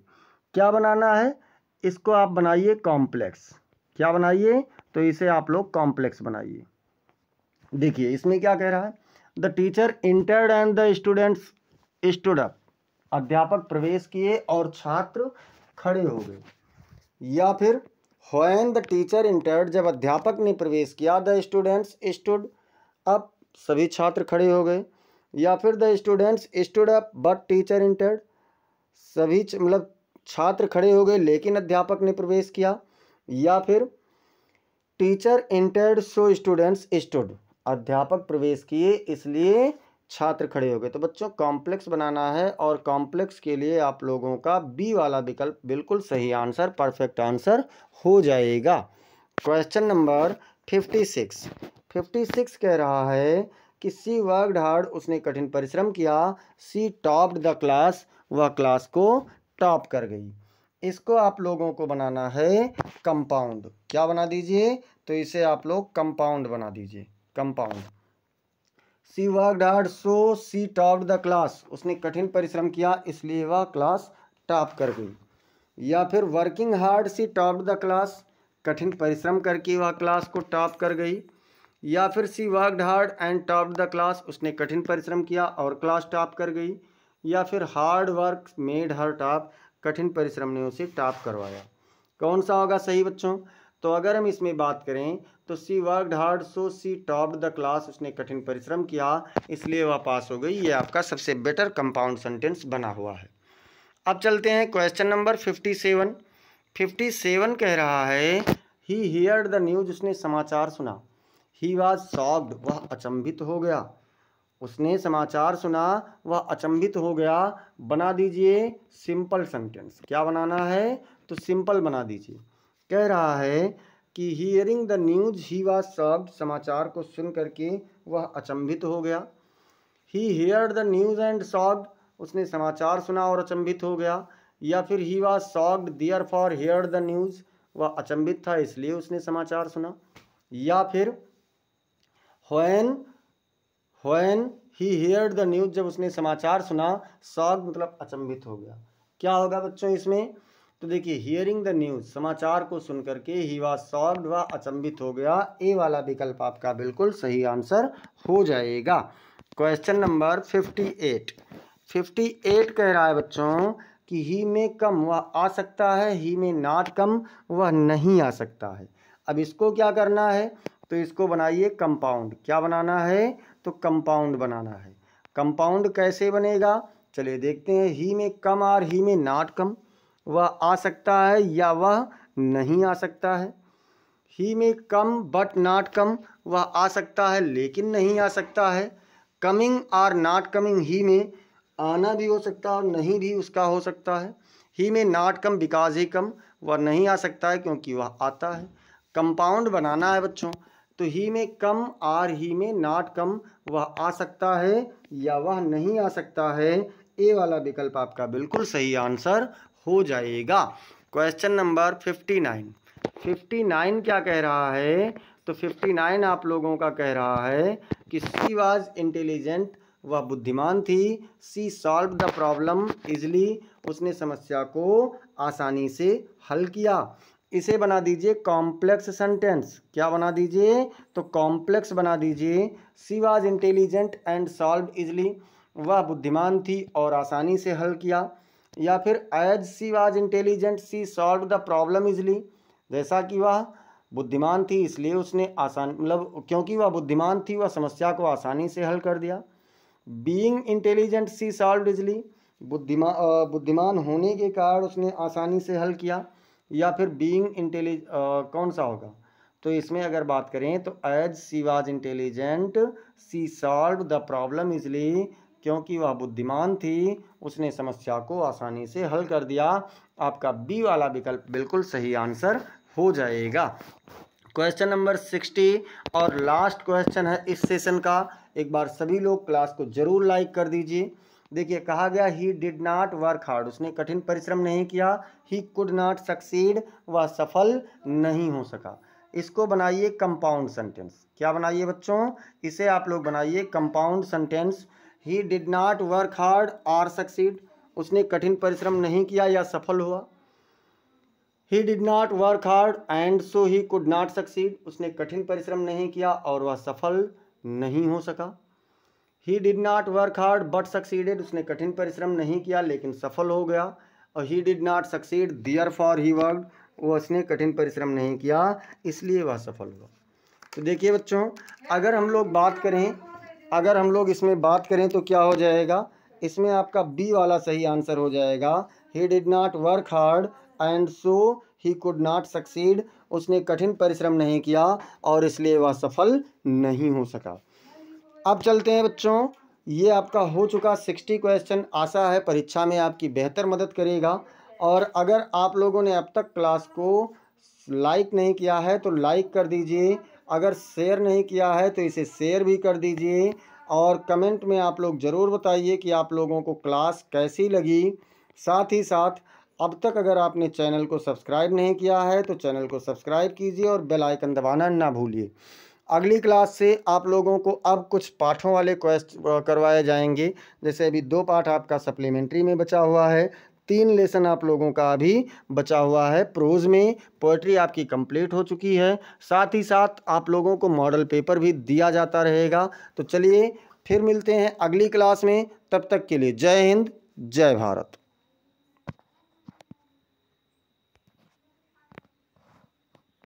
क्या बनाना है? इसको आप बनाइए कॉम्प्लेक्स। क्या बनाइए? तो इसे आप लोग कॉम्प्लेक्स बनाइए। देखिए इसमें क्या कह रहा है, the teacher entered and the students stood up, अध्यापक प्रवेश किए और छात्र खड़े हो गए। या फिर व्हेन द टीचर एंटर्ड, जब अध्यापक ने प्रवेश किया, द स्टूडेंट्स स्टूड, अब सभी छात्र खड़े हो गए। या फिर the students stood up but teacher entered, सभी मतलब छात्र खड़े हो गए लेकिन अध्यापक ने प्रवेश किया। या फिर teacher entered so students stood, अध्यापक प्रवेश किए इसलिए छात्र खड़े हो गए। तो बच्चों कॉम्प्लेक्स बनाना है और कॉम्प्लेक्स के लिए आप लोगों का बी वाला विकल्प बिल्कुल सही आंसर, परफेक्ट आंसर हो जाएगा। क्वेश्चन नंबर 56 कह रहा है कि सी वर्कड हार्ड, उसने कठिन परिश्रम किया। सी टॉप्ड द क्लास, वह क्लास को टॉप कर गई। इसको आप लोगों को बनाना है कंपाउंड। क्या बना दीजिए? तो इसे आप लोग कंपाउंड बना दीजिए, compound. She worked hard so she topped the class, उसने कठिन परिश्रम किया इसलिए वह क्लास टॉप कर गई। या फिर working hard she topped the class, कठिन परिश्रम करके वह क्लास को टॉप कर गई। या फिर she worked hard and topped the class, उसने कठिन परिश्रम किया और क्लास टॉप कर गई। या फिर hard work made her top, कठिन परिश्रम ने उसे टॉप करवाया। कौन सा होगा सही बच्चों? तो अगर हम इसमें बात करें तो she worked hard so she topped the class, उसने कठिन परिश्रम किया इसलिए वह पास हो गई। ये आपका सबसे बेटर कंपाउंड सेंटेंस बना हुआ है। अब चलते हैं क्वेश्चन नंबर 57 कह रहा है ही हियर्ड द न्यूज, उसने समाचार सुना। ही वॉज शॉक्ड, वह अचंभित हो गया। उसने समाचार सुना, वह अचंभित हो गया। बना दीजिए सिंपल सेंटेंस। क्या बनाना है? तो सिंपल बना दीजिए। कह रहा है कि hearing the news he was shocked, समाचार को सुन करके वह अचंभित हो गया। He heard the news and shocked, उसने समाचार सुना और अचंभित हो गया। या फिर he was shocked therefore heard the news, वह अचंभित था इसलिए उसने समाचार सुना। या फिर when he heard the news, जब उसने समाचार सुना, शॉक्ड मतलब अचंभित हो गया। क्या होगा बच्चों इसमें? तो देखिए हियरिंग द न्यूज, समाचार को सुन करके ही वॉज शॉक्ड, वह अचंभित हो गया। ए वाला विकल्प आपका बिल्कुल सही आंसर हो जाएगा। क्वेश्चन नंबर 58 कह रहा है बच्चों कि ही में कम, वह आ सकता है। ही में नॉट कम, वह नहीं आ सकता है। अब इसको क्या करना है? तो इसको बनाइए कंपाउंड। क्या बनाना है? तो कंपाउंड बनाना है। कंपाउंड कैसे बनेगा? चलिए देखते हैं। ही में कम और ही में नॉट कम, वह आ सकता है या वह नहीं आ सकता है। ही में कम बट नॉट कम, वह आ सकता है लेकिन नहीं आ सकता है। कमिंग और नॉट कमिंग, ही में आना भी हो सकता है और नहीं भी उसका हो सकता है। ही में नॉट कम बिकॉज ही कम, वह नहीं आ सकता है क्योंकि वह आता है। कंपाउंड बनाना है बच्चों, तो ही में कम और ही में नॉट कम, वह आ सकता है या वह नहीं आ सकता है। ए वाला विकल्प आपका बिल्कुल सही आंसर हो जाएगा। क्वेश्चन नंबर 59 क्या कह रहा है? तो 59 आप लोगों का कह रहा है कि सी वाज इंटेलिजेंट, वह बुद्धिमान थी। सी सॉल्व द प्रॉब्लम इजली, उसने समस्या को आसानी से हल किया। इसे बना दीजिए कॉम्प्लेक्स सेंटेंस। क्या बना दीजिए? तो कॉम्प्लेक्स बना दीजिए। सी was intelligent and solve easily, वह बुद्धिमान थी और आसानी से हल किया। या फिर as she was intelligent she solve the problem easily, जैसा कि वह बुद्धिमान थी इसलिए उसने आसान मतलब क्योंकि वह बुद्धिमान थी वह समस्या को आसानी से हल कर दिया। Being intelligent she solve easily, बुद्धिमान होने के कारण उसने आसानी से हल किया। या फिर बीइंग कौन सा होगा? तो इसमें अगर बात करें तो as she was intelligent she solve the problem easily, क्योंकि वह बुद्धिमान थी उसने समस्या को आसानी से हल कर दिया। आपका बी वाला विकल्प बिल्कुल सही आंसर हो जाएगा। क्वेश्चन नंबर 60 और लास्ट क्वेश्चन है इस सेशन का। एक बार सभी लोग क्लास को जरूर लाइक कर दीजिए। देखिए कहा गया he did not work hard, उसने कठिन परिश्रम नहीं किया। ही कुड नॉट सक्सीड, वह सफल नहीं हो सका। इसको बनाइए कंपाउंड सेंटेंस। क्या बनाइए बच्चों? इसे आप लोग बनाइए compound sentence. He did not work hard और सक्सीड, उसने कठिन परिश्रम नहीं किया या सफल हुआ। ही did not work hard and so he could not succeed, उसने कठिन परिश्रम नहीं किया और वह सफल नहीं हो सका। ही did not work hard but succeeded, उसने कठिन परिश्रम नहीं किया लेकिन सफल हो गया। और he did not succeed therefore he worked, वो उसने कठिन परिश्रम नहीं किया इसलिए वह सफल हुआ। तो देखिए बच्चों, अगर हम लोग इसमें बात करें तो क्या हो जाएगा, इसमें आपका बी वाला सही आंसर हो जाएगा। ही did not work hard and so he could not succeed. उसने कठिन परिश्रम नहीं किया और इसलिए वह सफल नहीं हो सका। अब चलते हैं बच्चों, ये आपका हो चुका 60 क्वेश्चन। आशा है परीक्षा में आपकी बेहतर मदद करेगा। और अगर आप लोगों ने अब तक क्लास को लाइक नहीं किया है तो लाइक कर दीजिए, अगर शेयर नहीं किया है तो इसे शेयर भी कर दीजिए, और कमेंट में आप लोग ज़रूर बताइए कि आप लोगों को क्लास कैसी लगी। साथ ही साथ अब तक अगर आपने चैनल को सब्सक्राइब नहीं किया है तो चैनल को सब्सक्राइब कीजिए और बेल आइकन दबाना ना भूलिए। अगली क्लास से आप लोगों को अब कुछ पाठों वाले करवाए जाएंगे। जैसे अभी 2 पाठ आपका सप्लीमेंट्री में बचा हुआ है, 3 लेसन आप लोगों का अभी बचा हुआ है प्रोज में। पोएट्री आपकी कंप्लीट हो चुकी है। साथ ही साथ आप लोगों को मॉडल पेपर भी दिया जाता रहेगा। तो चलिए फिर मिलते हैं अगली क्लास में। तब तक के लिए जय हिंद, जय भारत।